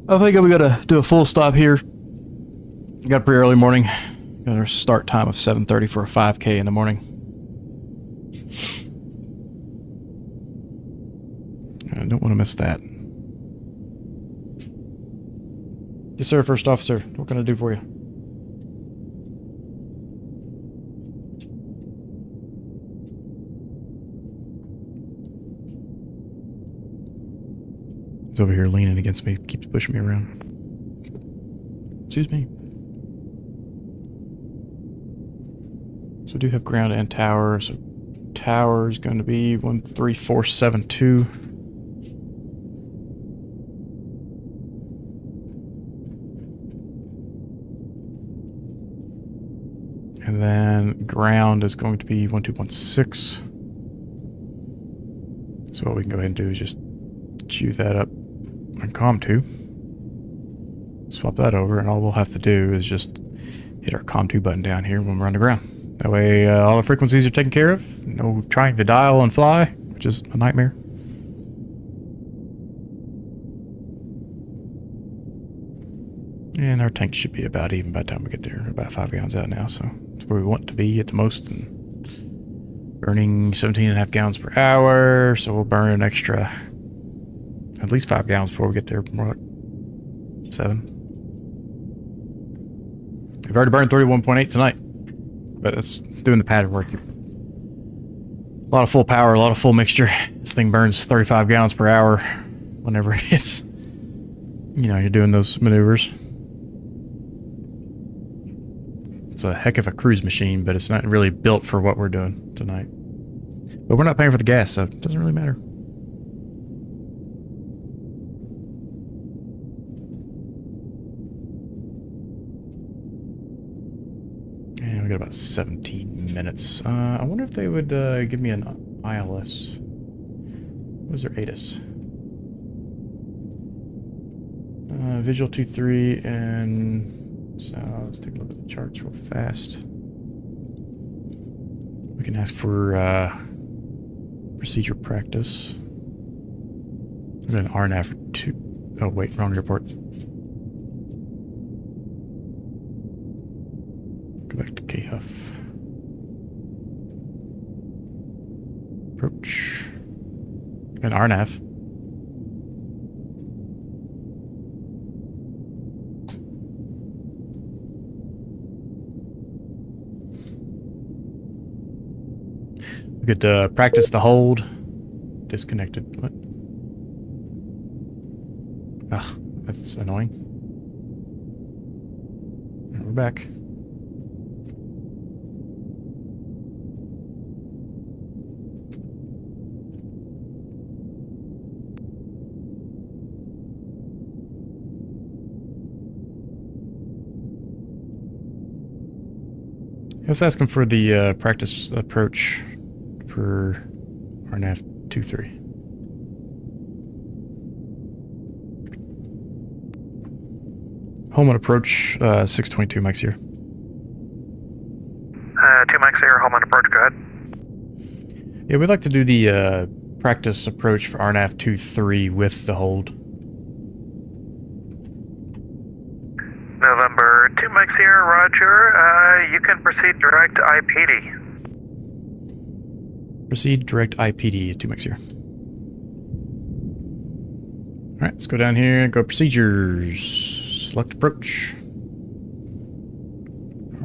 I think I'm gonna do a full stop here. Got a pretty early morning. Got our start time of 7:30 for a 5K in the morning. I don't want to miss that. Yes, sir, First Officer. What can I do for you? He's over here leaning against me, keeps pushing me around. Excuse me. So I do have ground and tower. So tower is going to be 13472. And then ground is going to be 1216. So what we can go ahead and do is just chew that up on COM2. Swap that over, and all we'll have to do is just hit our COM2 button down here when we're on the ground. That way all the frequencies are taken care of. No trying to dial and fly, which is a nightmare. And our tank should be about even by the time we get there. We're about 5 gallons out now, so it's where we want to be at the most. And burning 17.5 gallons per hour, so we'll burn an extra at least 5 gallons before we get there. More like 7. We've already burned 31.8 tonight, but that's doing the pattern work. A lot of full power, a lot of full mixture. This thing burns 35 gallons per hour whenever it's, you know, you're doing those maneuvers. It's a heck of a cruise machine, but it's not really built for what we're doing tonight. But we're not paying for the gas, so it doesn't really matter. And we got about 17 minutes. I wonder if they would give me an ILS. What was their ATIS? Visual 2-3 and... So let's take a look at the charts real fast. We can ask for procedure practice. We've got an RNAV for 2. Oh wait, wrong airport. Go back to KHUF. Approach. An RNAV. We could practice the hold. Disconnected. What? Ugh, that's annoying. And we're back. Let's ask him for the practice approach for RNAV 2-3. Home and approach 622 mics here. 2 mics here, home and approach, go ahead. Yeah, we'd like to do the practice approach for RNAV 2-3 with the hold. November, 2 mics here, roger. You can proceed direct IPD. Proceed direct IPD, 2 mics here. Alright, let's go down here and go procedures. Select approach.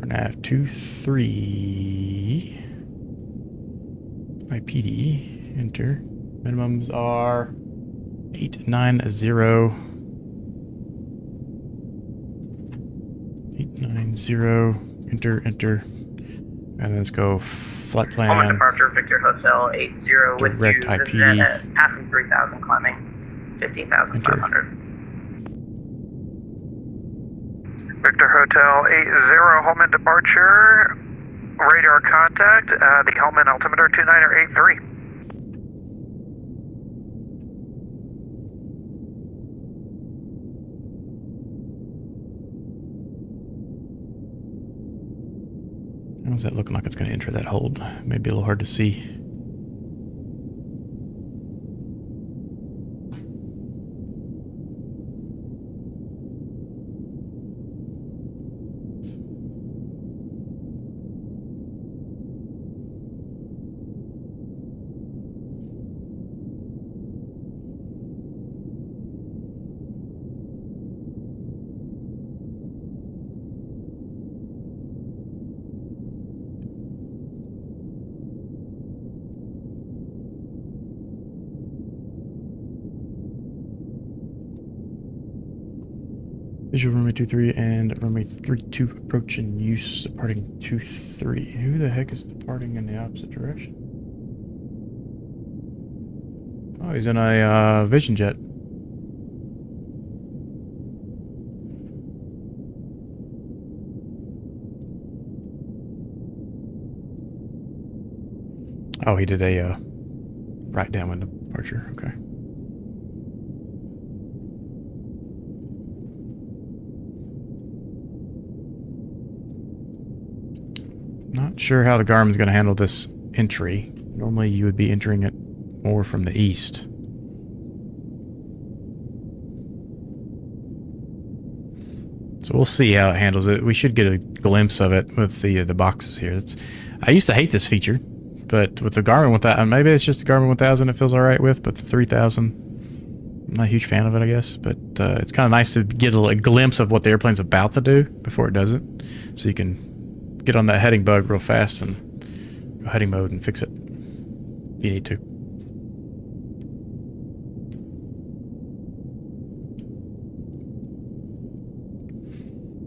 RNAV 2-3. IPD. Enter. Minimums are 890. 890. Enter. And then let's go flight plan. Moment departure, Victor Hotel 80 with Direct you. IP. Passing 3,000, climbing 15,500. Victor Hotel 80, Holman departure, radar contact, the Holman altimeter 2983. How's that looking like it's going to enter that hold? Maybe a little hard to see. Visual runway 23 and runway 32 approach in use, departing 23. Who the heck is departing in the opposite direction? Oh, he's in a Vision Jet. Oh, he did a right downwind departure. Okay. Not sure how the Garmin's going to handle this entry. Normally you would be entering it more from the east. So we'll see how it handles it. We should get a glimpse of it with the boxes here. I used to hate this feature, but with the Garmin 1000, maybe it's just the Garmin 1000 it feels alright with, but the 3000, I'm not a huge fan of it, I guess. But it's kind of nice to get a glimpse of what the airplane's about to do before it does it. So you can get on that heading bug real fast and go heading mode and fix it if you need to.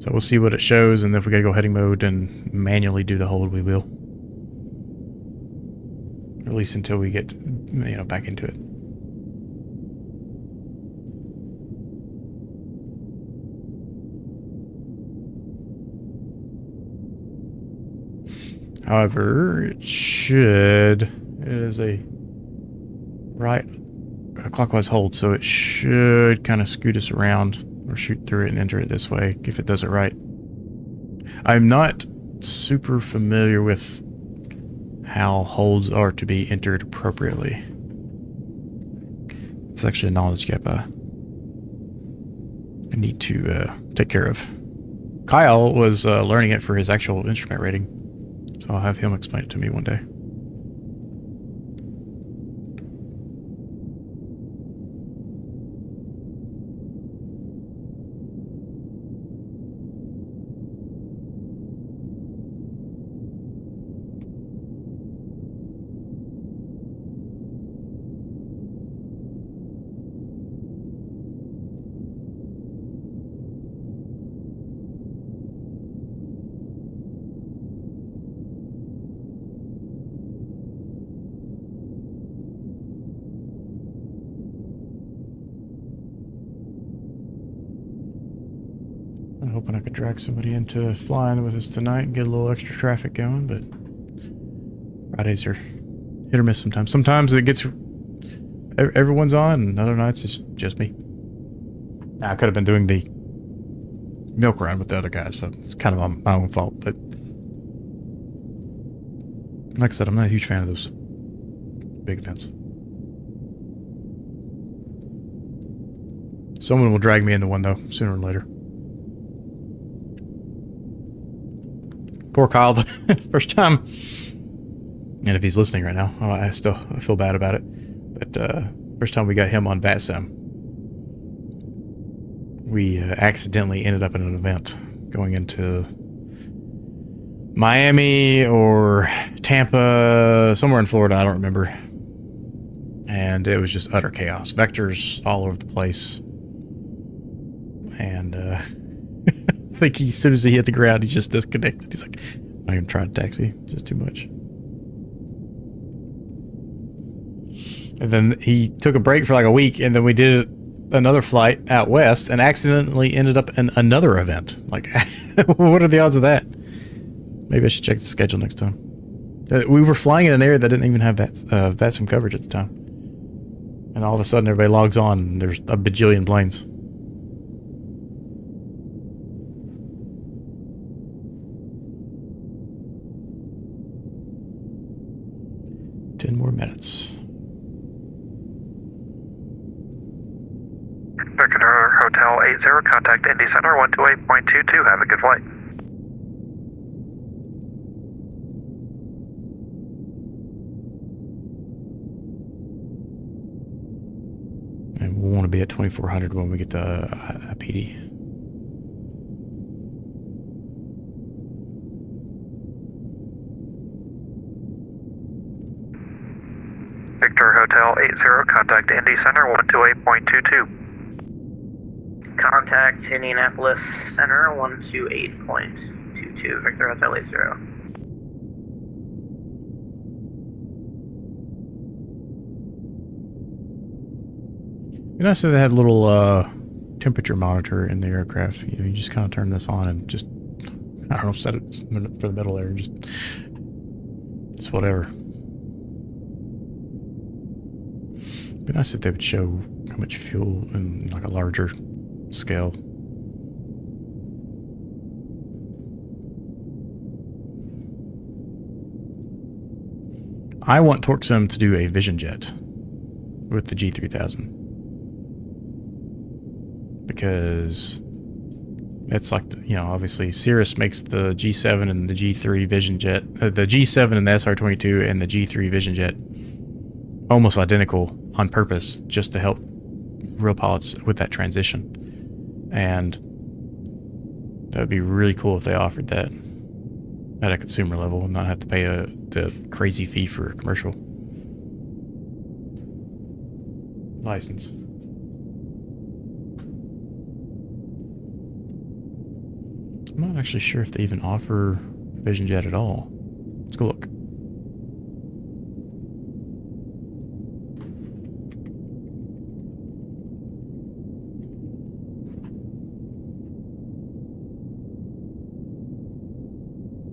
So we'll see what it shows, and if we gotta go heading mode and manually do the hold, we will. Or at least until we get, back into it. However, it is a clockwise hold, so it should kind of scoot us around or shoot through it and enter it this way if it does it right. I'm not super familiar with how holds are to be entered appropriately. It's actually a knowledge gap I need to take care of. Kyle was learning it for his actual instrument rating. So I'll have him explain it to me one day. I'm hoping I could drag somebody into flying with us tonight and get a little extra traffic going, but Fridays are hit or miss sometimes. Sometimes it gets everyone's on, and other nights it's just me. Now, I could have been doing the milk run with the other guys, so it's kind of my own fault. But like I said, I'm not a huge fan of those big events. Someone will drag me into one though, sooner or later. Poor Kyle, the first time, and if he's listening right now, I feel bad about it, but first time we got him on VATSIM, we accidentally ended up in an event going into Miami or Tampa, somewhere in Florida, I don't remember. And it was just utter chaos. Vectors all over the place. And I think as soon as he hit the ground, he just disconnected. He's like, I'm not even trying to taxi. Just too much. And then he took a break for like a week, and then we did another flight out west and accidentally ended up in another event. Like, what are the odds of that? Maybe I should check the schedule next time. We were flying in an area that didn't even have VATSIM coverage at the time. And all of a sudden, everybody logs on, and there's a bajillion planes. Ten more minutes. Victor Hotel 80, contact Indy Center 128.22. Have a good flight. And we'll want to be at 2400 when we get to PD. Victor Hotel 80, contact Indy Center 128.22. Contact Indianapolis Center 128.22. Victor Hotel 80. You know, so they had a little temperature monitor in the aircraft. You know, you just kind of turn this on and just, I don't know, set it for the middle there and just, it's whatever. It'd be nice if they would show how much fuel in like a larger scale. I want TorqueSim to do a Vision Jet with the G3000. Because it's like, you know, obviously Cirrus makes the G7 and the G3 Vision Jet, the G7 and the SR22 and the G3 Vision Jet almost identical on purpose just to help real pilots with that transition. And that would be really cool if they offered that at a consumer level and not have to pay the crazy fee for a commercial license. I'm not actually sure if they even offer Vision Jet at all. Let's go look.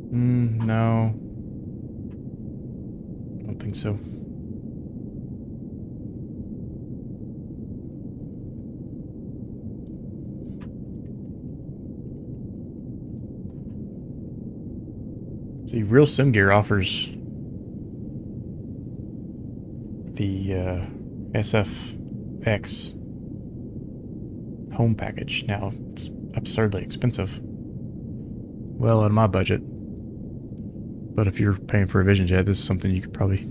No. I don't think so. See, Real Sim Gear offers the SFX home package. Now, it's absurdly expensive. Well out of my budget. But if you're paying for a Vision Jet, this is something you could probably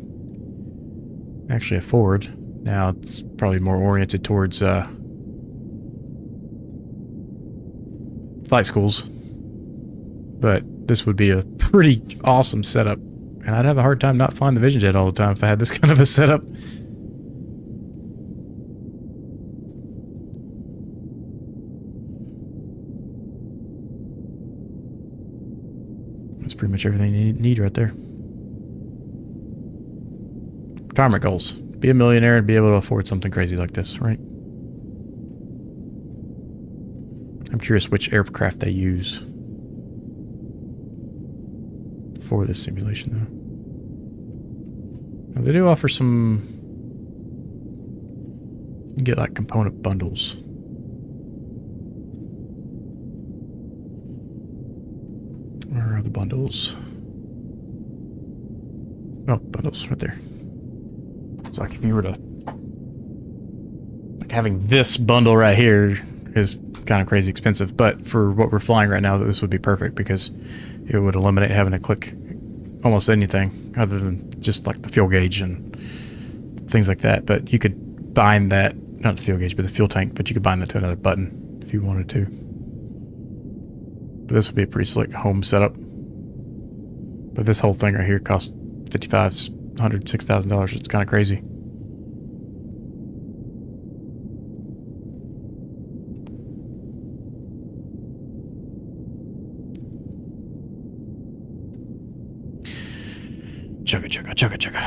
actually afford. Now, it's probably more oriented towards flight schools. But this would be a pretty awesome setup. And I'd have a hard time not flying the Vision Jet all the time if I had this kind of a setup. That's pretty much everything you need right there. Retirement goals. Be a millionaire and be able to afford something crazy like this, right? I'm curious which aircraft they use for this simulation, though. Now, they do offer some... You can get, like, component bundles. Where are the bundles? Oh, bundles, right there. It's like if you were to... Like, having this bundle right here is kind of crazy expensive, but for what we're flying right now, this would be perfect because it would eliminate having to click almost anything other than just like the fuel gauge and things like that. But you could bind that, not the fuel gauge, but the fuel tank, but you could bind that to another button if you wanted to. But this would be a pretty slick home setup. But this whole thing right here costs $5,500, $6,000. It's kind of crazy. Chugga chugga.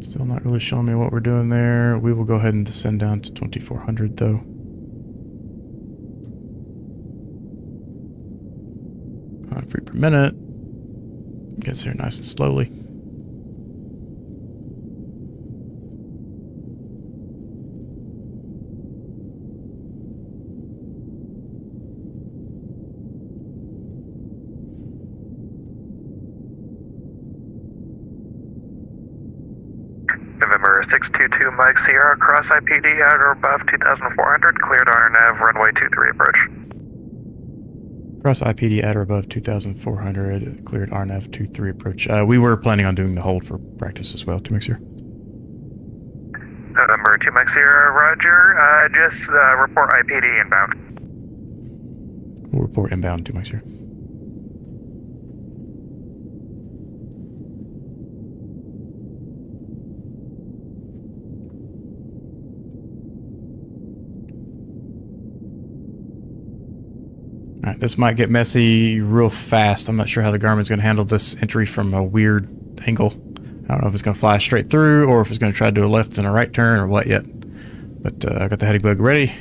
Still not really showing me what we're doing there. We will go ahead and descend down to 2400 though. 5 feet per minute. Gets here nice and slowly. November 622 Mike Sierra, cross IPD at or above 2400, cleared RNAV, runway 23 approach. Cross IPD at or above 2400, cleared RNAV 23 approach. We were planning on doing the hold for practice as well. 2 Mike Sierra. November 2 Mike Sierra, roger. Just report IPD inbound. We'll report inbound 2 Mike Sierra. Alright, this might get messy real fast. I'm not sure how the Garmin's going to handle this entry from a weird angle. I don't know if it's going to fly straight through or if it's going to try to do a left and a right turn or what yet. But I got the heading bug ready.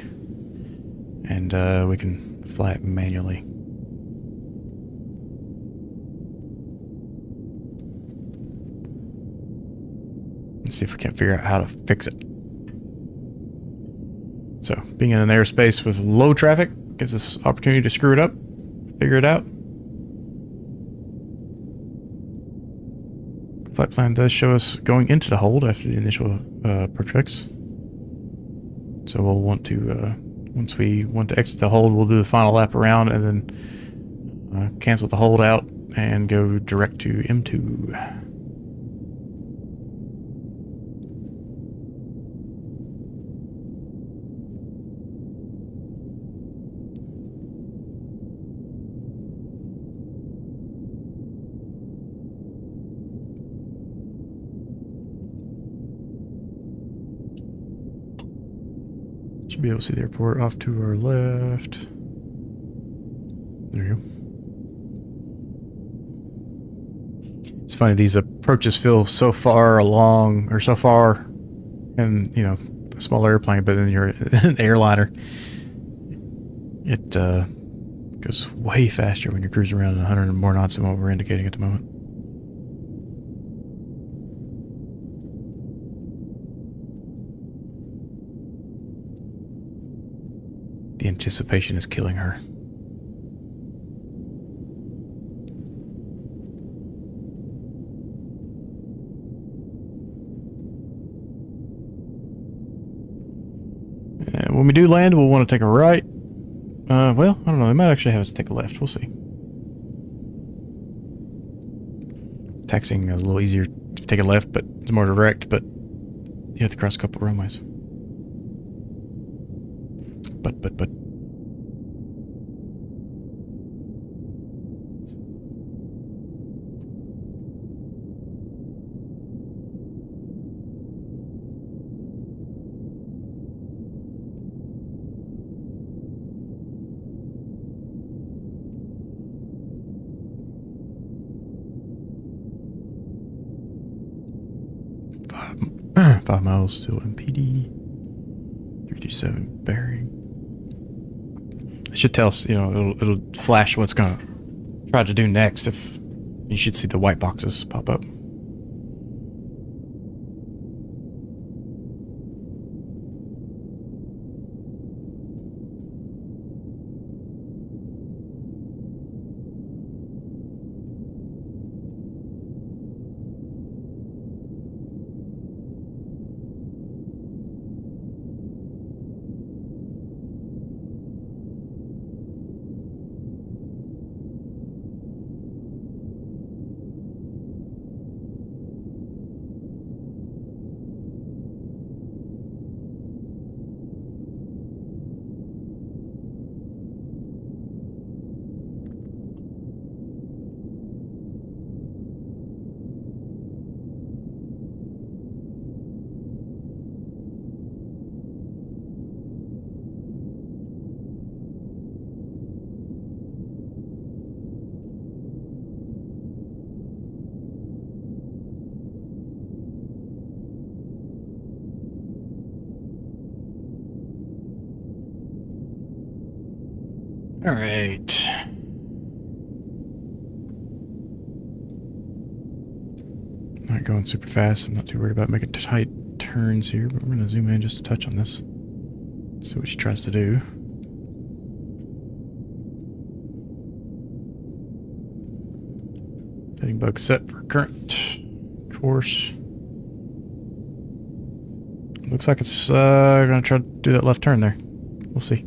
And we can fly it manually. Let's see if we can figure out how to fix it. So, being in an airspace with low traffic gives us opportunity to screw it up, figure it out. Flight plan does show us going into the hold after the initial approach fix. So we'll want to, once we want to exit the hold, we'll do the final lap around and then cancel the hold out and go direct to M2. Should be able to see the airport off to our left. There you go. It's funny, these approaches feel so far along, or so far in, you know, a small airplane, but then you're an airliner. It goes way faster when you're cruising around 100 or more knots than what we're indicating at the moment. The anticipation is killing her. And when we do land, we'll want to take a right. Well, I don't know. They might actually have us take a left. We'll see. Taxiing is a little easier to take a left, but it's more direct, but you have to cross a couple of runways. But. Five miles to MPD. 337 bearing. It should tell us, you know, it'll flash what's gonna try to do next. If you should see the white boxes pop up. All right. Not going super fast. I'm not too worried about making tight turns here, but we're going to zoom in just a touch on this. See what she tries to do. Heading bug set for current course. Looks like it's going to try to do that left turn there. We'll see.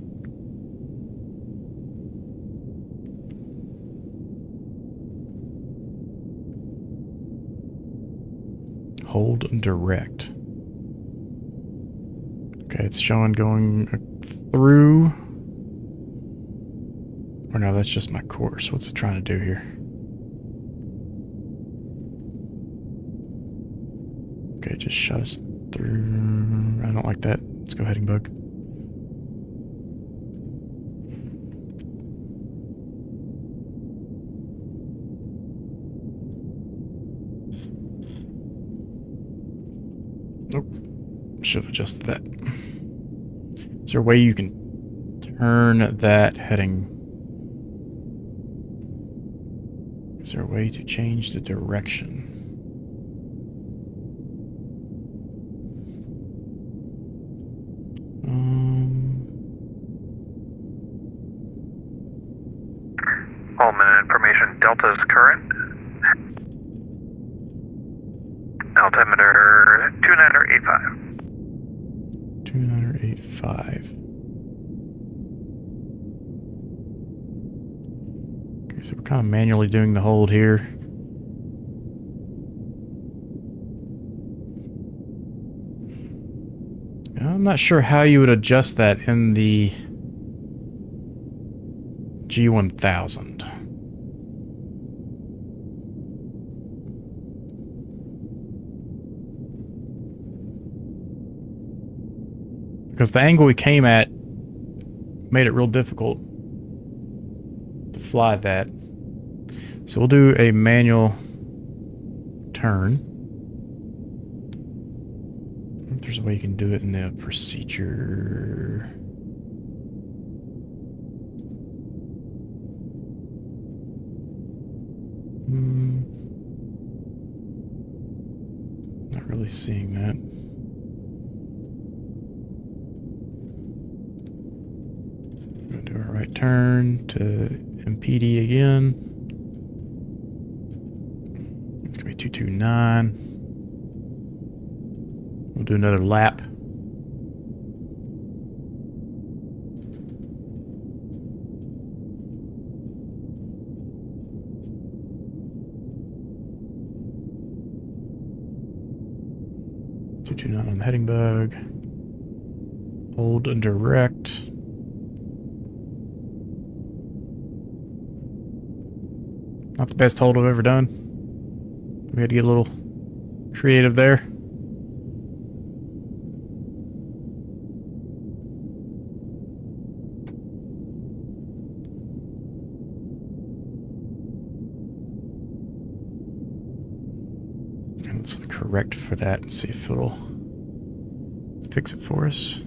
Hold and direct. Okay, it's showing going through. Or no, that's just my course. What's it trying to do here? Okay, just shot us through. I don't like that. Let's go heading bug. Nope. Should have adjusted that. Is there a way you can turn that heading? Is there a way to change the direction? Holman information, Delta's current. Altimeter 2985. 2985. Okay, so we're kind of manually doing the hold here. I'm not sure how you would adjust that in the G1000. Because the angle we came at made it real difficult to fly that. So we'll do a manual turn. I wonder if there's a way you can do it in the procedure. Not really seeing that. Do our right turn to MPD again. It's gonna be 229. We'll do another lap. On the heading bug. Hold and direct. Not the best hold I've ever done. We had to get a little creative there. And let's correct for that and see if it'll fix it for us.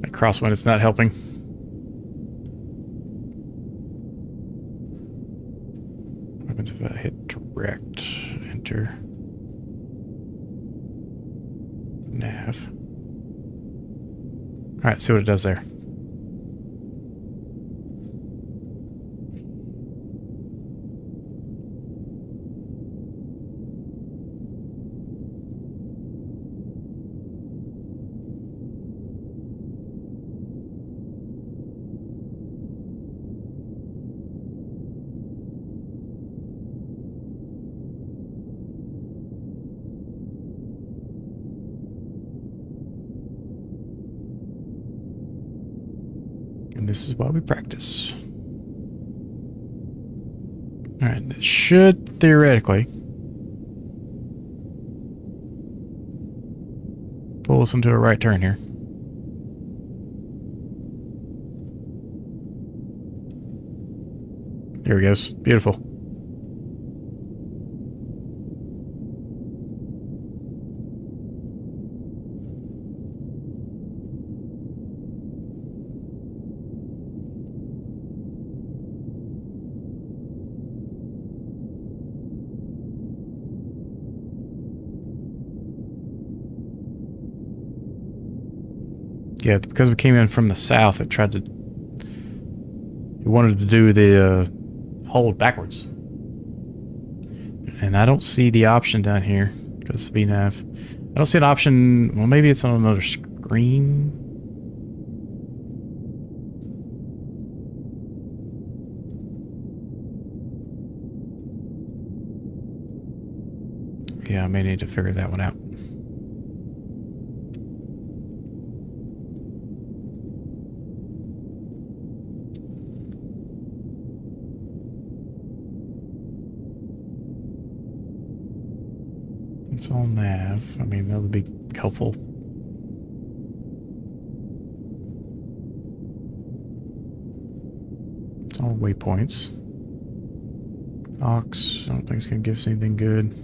That crosswind is not helping. What happens if I hit direct, enter, nav? Alright, see what it does there. And this is why we practice. Alright, that should theoretically pull us into a right turn here. There he goes. Beautiful. Yeah, because we came in from the south, it wanted to do the hold backwards. And I don't see the option down here, because VNav. I don't see an option, well maybe it's on another screen. Yeah, I may need to figure that one out. It's all nav. I mean, that would be helpful. It's all waypoints. Ox, I don't think it's going to give us anything good.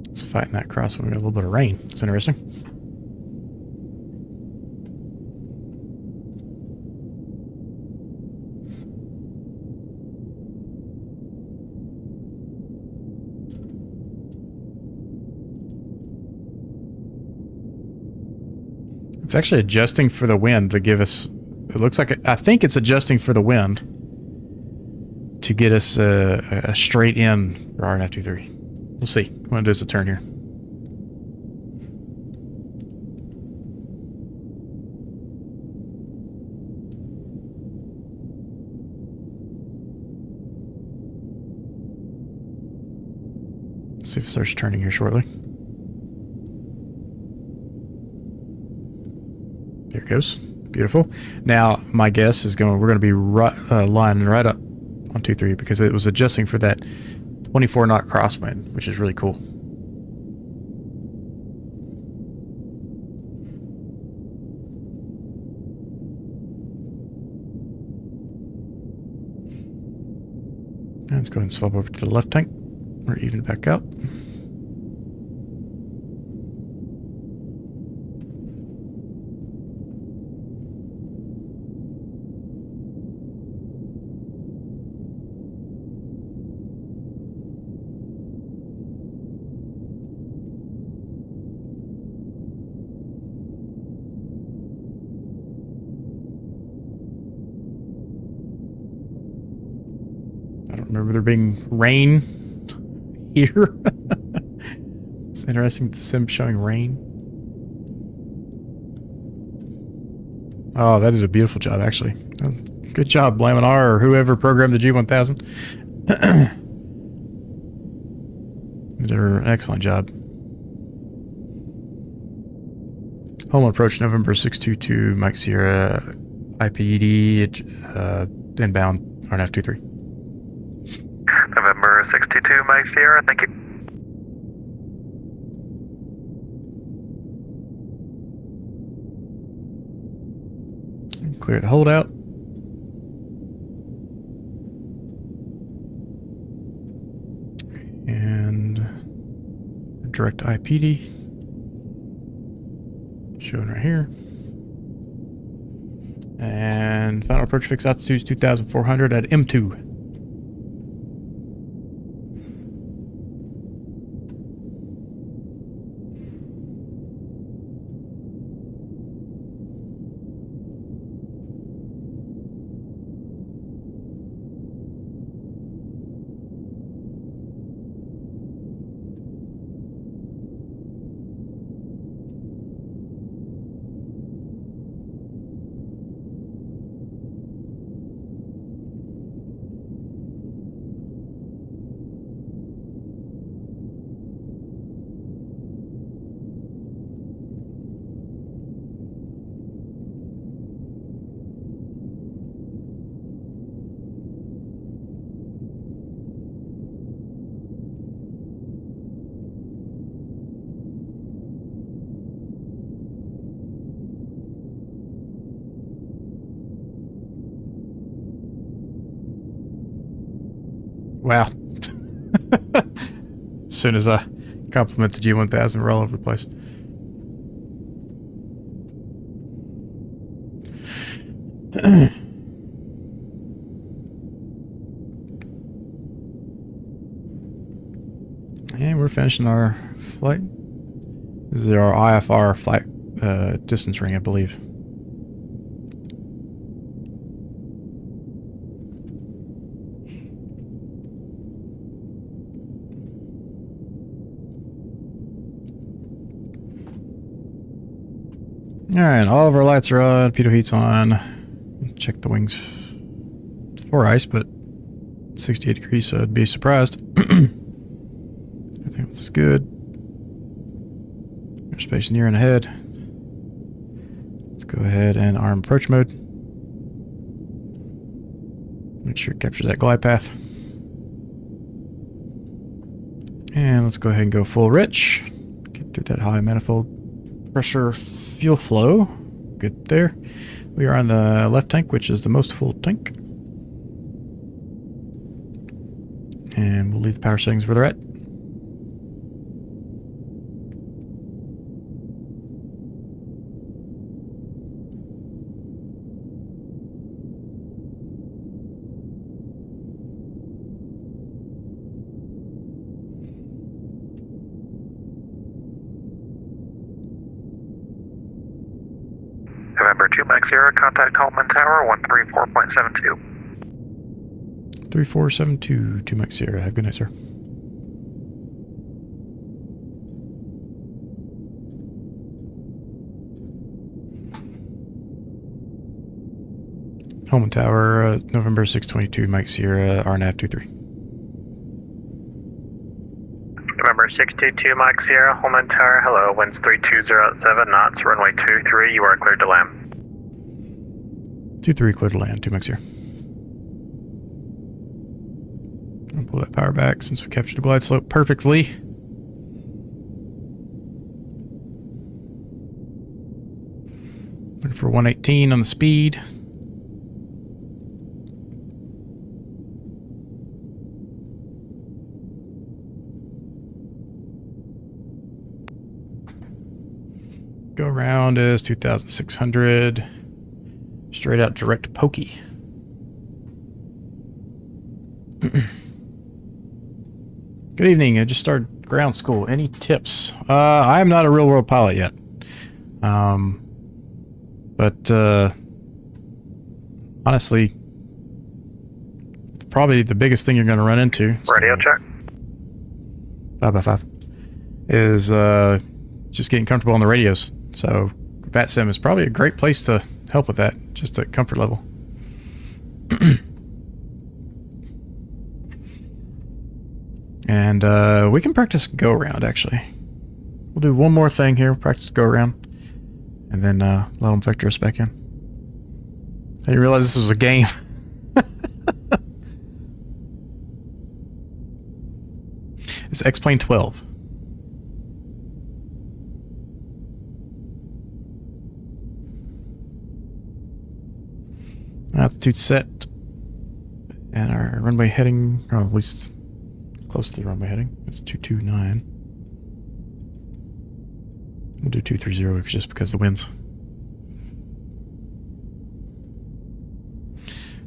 It's fighting that cross when we got a little bit of rain. It's interesting. It's actually adjusting for the wind to give us... It looks like... I think it's adjusting for the wind to get us a straight in for RNF23. We'll see when it does the turn here. Let's see if it starts turning here shortly. There it goes. Beautiful. Now, my guess is we're going to be lining right up on 2-3 because it was adjusting for that 24 knot crosswind, which is really cool. And let's go ahead and swap over to the left tank. Or even back out. I don't remember there being rain here. It's interesting, the sim showing rain. Oh, that is a beautiful job, actually. Good job, Laminar, or whoever programmed the G1000. You did an excellent job. Home approach November 622, Mike Sierra, IPED, inbound, RNF23. November 622, Mike Sierra, thank you. Clear the holdout. And direct IPD. Showing right here. And final approach fixed altitude is 2,400 at M2. Wow. As soon as I compliment the G1000, we're all over the place. And we're finishing our flight. This is our IFR flight distance ring, I believe. Alright, all of our lights are on, pitot heat's on. Check the wings for ice, but 68 degrees, so I'd be surprised. Everything looks good. Airspace near and ahead. Let's go ahead and arm approach mode. Make sure it captures that glide path. And let's go ahead and go full rich. Get through that high manifold pressure fuel flow. Good there. We are on the left tank, which is the most full tank. And we'll leave the power settings where they're at. November 2 Mike Sierra, contact Coleman Tower 134.72. 3472, 2 Mike Sierra. Have a good night, sir. Holman Tower, November 622, Mike Sierra, RNAV 23. November 622 Mike Sierra, Holman Tower, hello, winds 3207 knots, runway 23, you are cleared to land. 23 clear to land, 2 Mike Sierra. I'll pull that power back since we captured the glide slope perfectly. Looking for 118 on the speed. Go around is 2,600. Straight out direct to Pokey. Good evening. I just started ground school. Any tips? I am not a real world pilot yet. But honestly, probably the biggest thing you're going to run into. Radio check. 5x5 is just getting comfortable on the radios. So VATSIM is probably a great place to help with that, just at comfort level. And we can practice go around, actually. We'll do one more thing here, practice go around, and then let them vector us back in. I didn't realize this was a game. It's X-Plane 12. Altitude set. And our runway heading, or at least close to the runway heading. It's 229. We'll do 230 just because of the winds.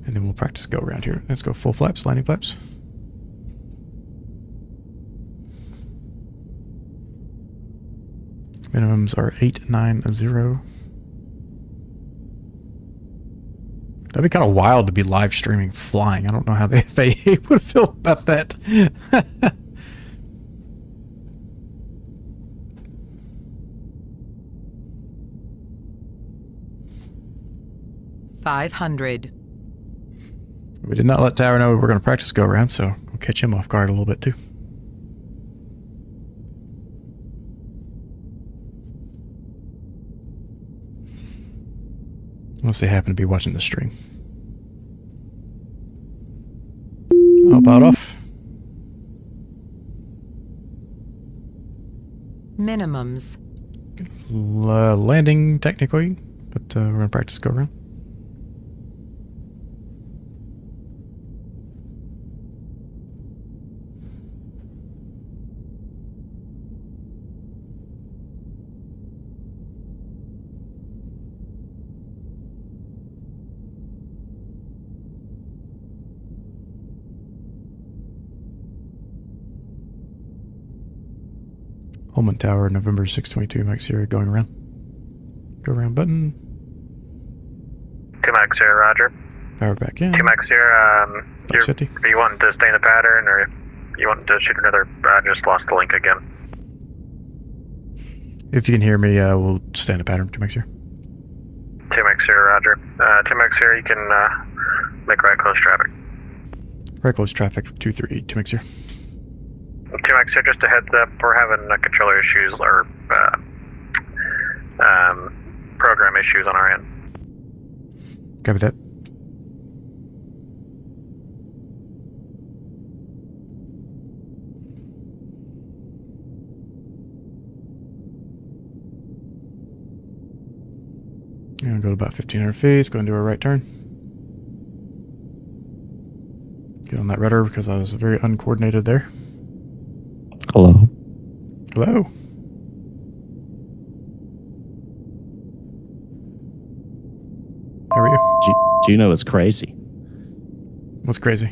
And then we'll practice go around here. Let's go full flaps, landing flaps. Minimums are 890. That'd be kind of wild to be live streaming flying. I don't know how the FAA would feel about that. 500. We did not let Tower know we're going to practice go around, so we'll catch him off guard a little bit too. Unless they happen to be watching the stream. About off. Minimums. Landing technically, but we're going to practice go around. Holman Tower, November 622, Mike Sierra, going around. Go around button. 2 Mike Sierra, roger. Power back in. 2 Mike Sierra, are you wanting to stay in the pattern, or you wanting to shoot another? I just lost the link again. If you can hear me, we'll stay in the pattern. 2 Mike Sierra. 2 Mike Sierra, roger. 2 Mike Sierra, you can make right close traffic. Right close traffic, 2-3, 2 Mike Sierra. 2 Mike Sierra, just a heads up, we're having controller issues or program issues on our end. Copy that. And go to about 1,500 feet. Go and do a right turn. Get on that rudder because I was very uncoordinated there. Hello. Hello. How are you? Juneau is crazy. What's crazy? I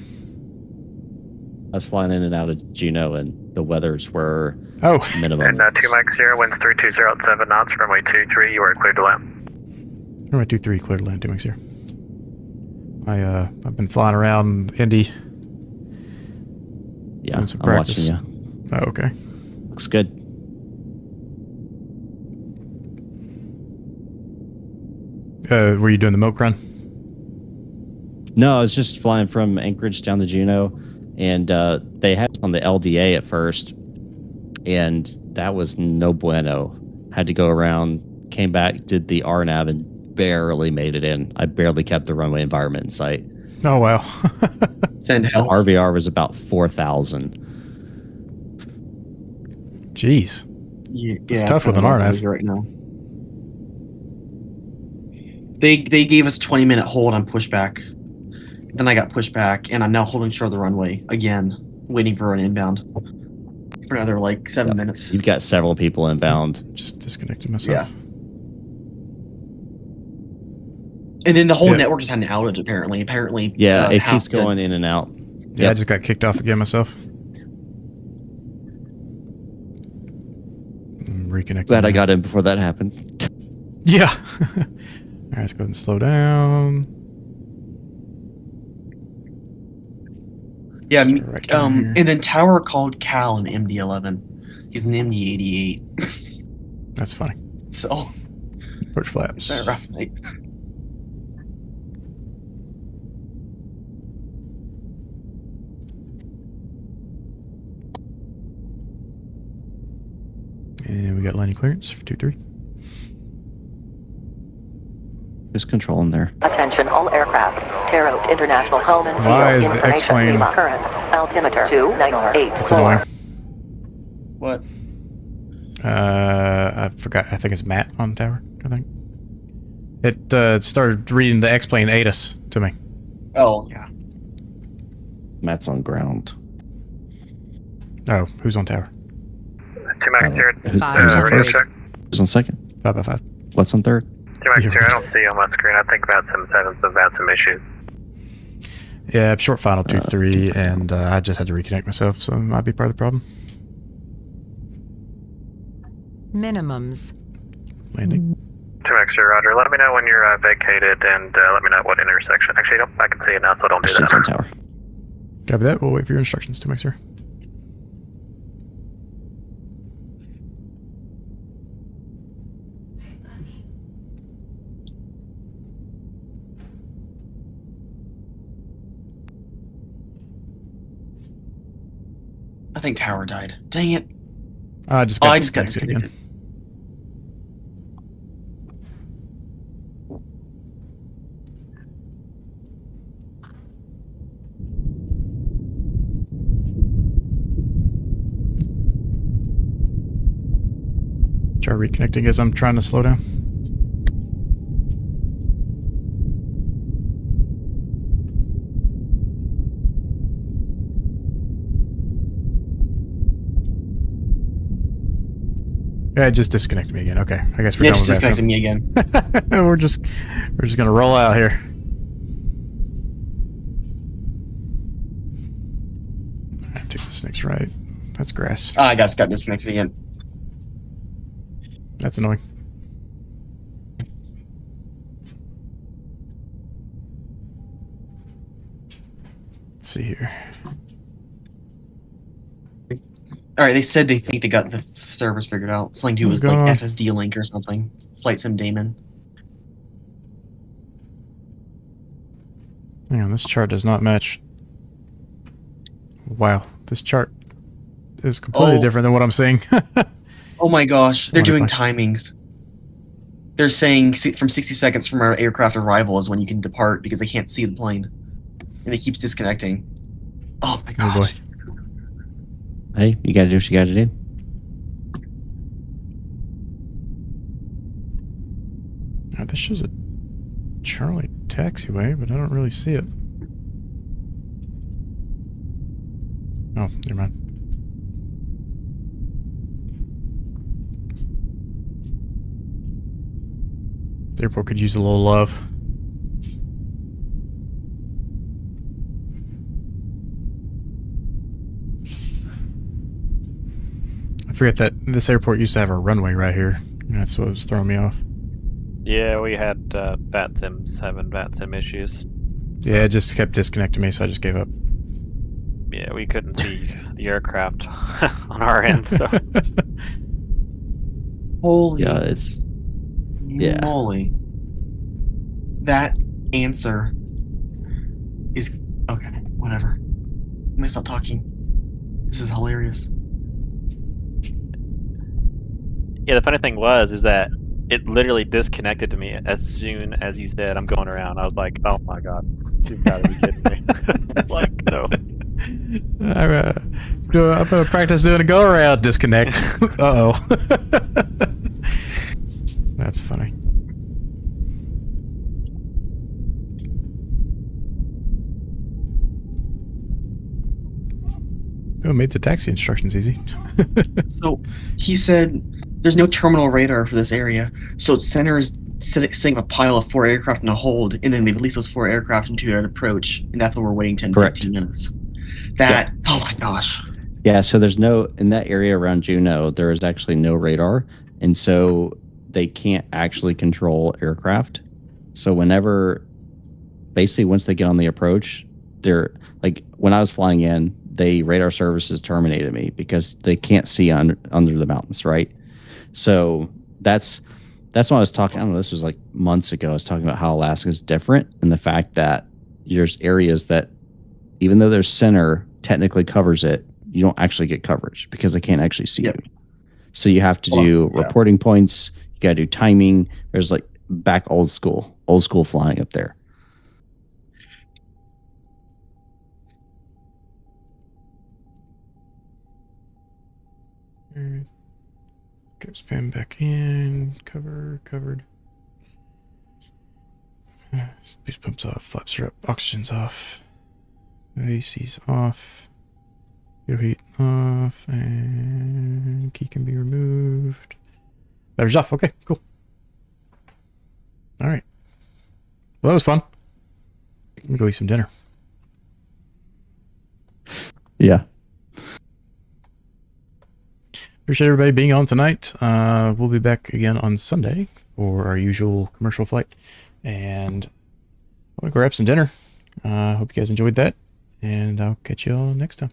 was flying in and out of Juneau, and the weathers were minimum. And 2 Mike Sierra, winds 320 at 7 knots, runway 23, you are cleared to land. Runway 23, clear to land, 2 Mike Sierra. I've been flying around Indy. Yeah, doing some I'm practice. watching you. Oh, okay. Looks good. Were you doing the milk run? No, I was just flying from Anchorage down to Juneau, and they had us on the LDA at first, and that was no bueno. Had to go around, came back, did the RNAV, and barely made it in. I barely kept the runway environment in sight. Oh, wow. Send hell. RVR was about 4,000. Jeez. Yeah, it's tough with an RNAV. right now. They gave us a 20-minute hold on pushback. Then I got pushed back, and I'm now holding short of the runway again, waiting for an inbound for another like 7 minutes. You've got several people inbound. Just disconnected myself. Yeah. And then the whole network just had an outage. Apparently, yeah, it keeps going in and out. Yeah, I just got kicked off again myself. Reconnecting. Glad I got in before that happened. Yeah. All right, let's go ahead and slow down. Yeah, and then Tower called Cal an MD-11. He's an MD-88. That's funny. So, push flaps. It's been a rough night. And we got landing clearance for 2-3. Just controlling there. Attention all aircraft. Terre Haute International Home and Why Field is the X-plane... current altimeter 298. That's annoying. What? I forgot. I think it's Matt on the tower, I think. It started reading the X-plane ATIS to me. Oh, yeah. Matt's on ground. Oh, who's on tower? 2 Mike Sierra, Who's on radio first? check. Who's on second? 5x5. What's on third? 2 Mike Sierra, I don't see you on my screen. I think VATSIM's having some VATSIM issues. Yeah, short final 2-3, and I just had to reconnect myself, so it might be part of the problem. Minimums. Landing. 2 Mike Sierra, roger. Let me know when you're vacated, and let me know what intersection. Actually, no, I can see it now, so don't do Questions that. on tower. Copy that. We'll wait for your instructions, 2 Mike Sierra. I think Tower died. Dang it. I just got disconnected again. Try reconnecting as I'm trying to slow down. Yeah, it just disconnected me again. Okay, I guess we're done with that. Disconnected me again. we're just gonna roll out here. Alright, take this next right. That's grass. I got disconnected again. That's annoying. Let's see here. All right, they said they think they got the servers figured out. Something to do What's with like going on? FSD link or something. Flight Sim Daemon. Hang on, this chart does not match. Wow, this chart is completely different than what I'm seeing. Oh my gosh, they're doing Wonderful. timings. They're saying from 60 seconds from our aircraft arrival is when you can depart because they can't see the plane. And it keeps disconnecting. Oh my Oh boy. gosh. Hey, you gotta do what you gotta do. Now, this shows a Charlie taxiway, but I don't really see it. Oh, never mind. The airport could use a little love. I forget that this airport used to have a runway right here. That's what was throwing me off. Yeah, we had VATSIMs having VATSIM issues. Yeah, it just kept disconnecting me, so I just gave up. Yeah, we couldn't see the aircraft on our end, so. Holy Yeah, it's moly. That answer is okay, whatever. I'm gonna stop talking. This is hilarious. Yeah, the funny thing is that it literally disconnected to me as soon as you said I'm going around. I was like, oh my god, you've got to be kidding me. Like, no. I'm gonna practice doing a go around disconnect. Uh-oh. That's funny. Oh, made the taxi instructions easy. So he said there's no terminal radar for this area, so center is setting a pile of 4 aircraft in a hold, and then they release those 4 aircraft into an approach, and that's when we're waiting 10, Correct. 15 minutes. That, oh my gosh. Yeah, so there's no, in that area around Juneau, there is actually no radar, and so they can't actually control aircraft. So whenever, basically once they get on the approach, they're, like when I was flying in, radar services terminated me because they can't see under the mountains, right? So that's why I was talking, I don't know, this was like months ago, I was talking about how Alaska is different and the fact that there's areas that, even though their center technically covers it, you don't actually get coverage because they can't actually see you. So you have to do reporting points, you got to do timing. There's like back old school flying up there. Get spam back in. Covered. Boost pumps off. Flaps are up. Oxygen's off. AC's off. Fuel heat off. And key can be removed. Battery's off. Okay, cool. Alright. Well, that was fun. Let me go eat some dinner. Yeah. Appreciate everybody being on tonight. We'll be back again on Sunday for our usual commercial flight. And I'm going to grab some dinner. Hope you guys enjoyed that. And I'll catch you all next time.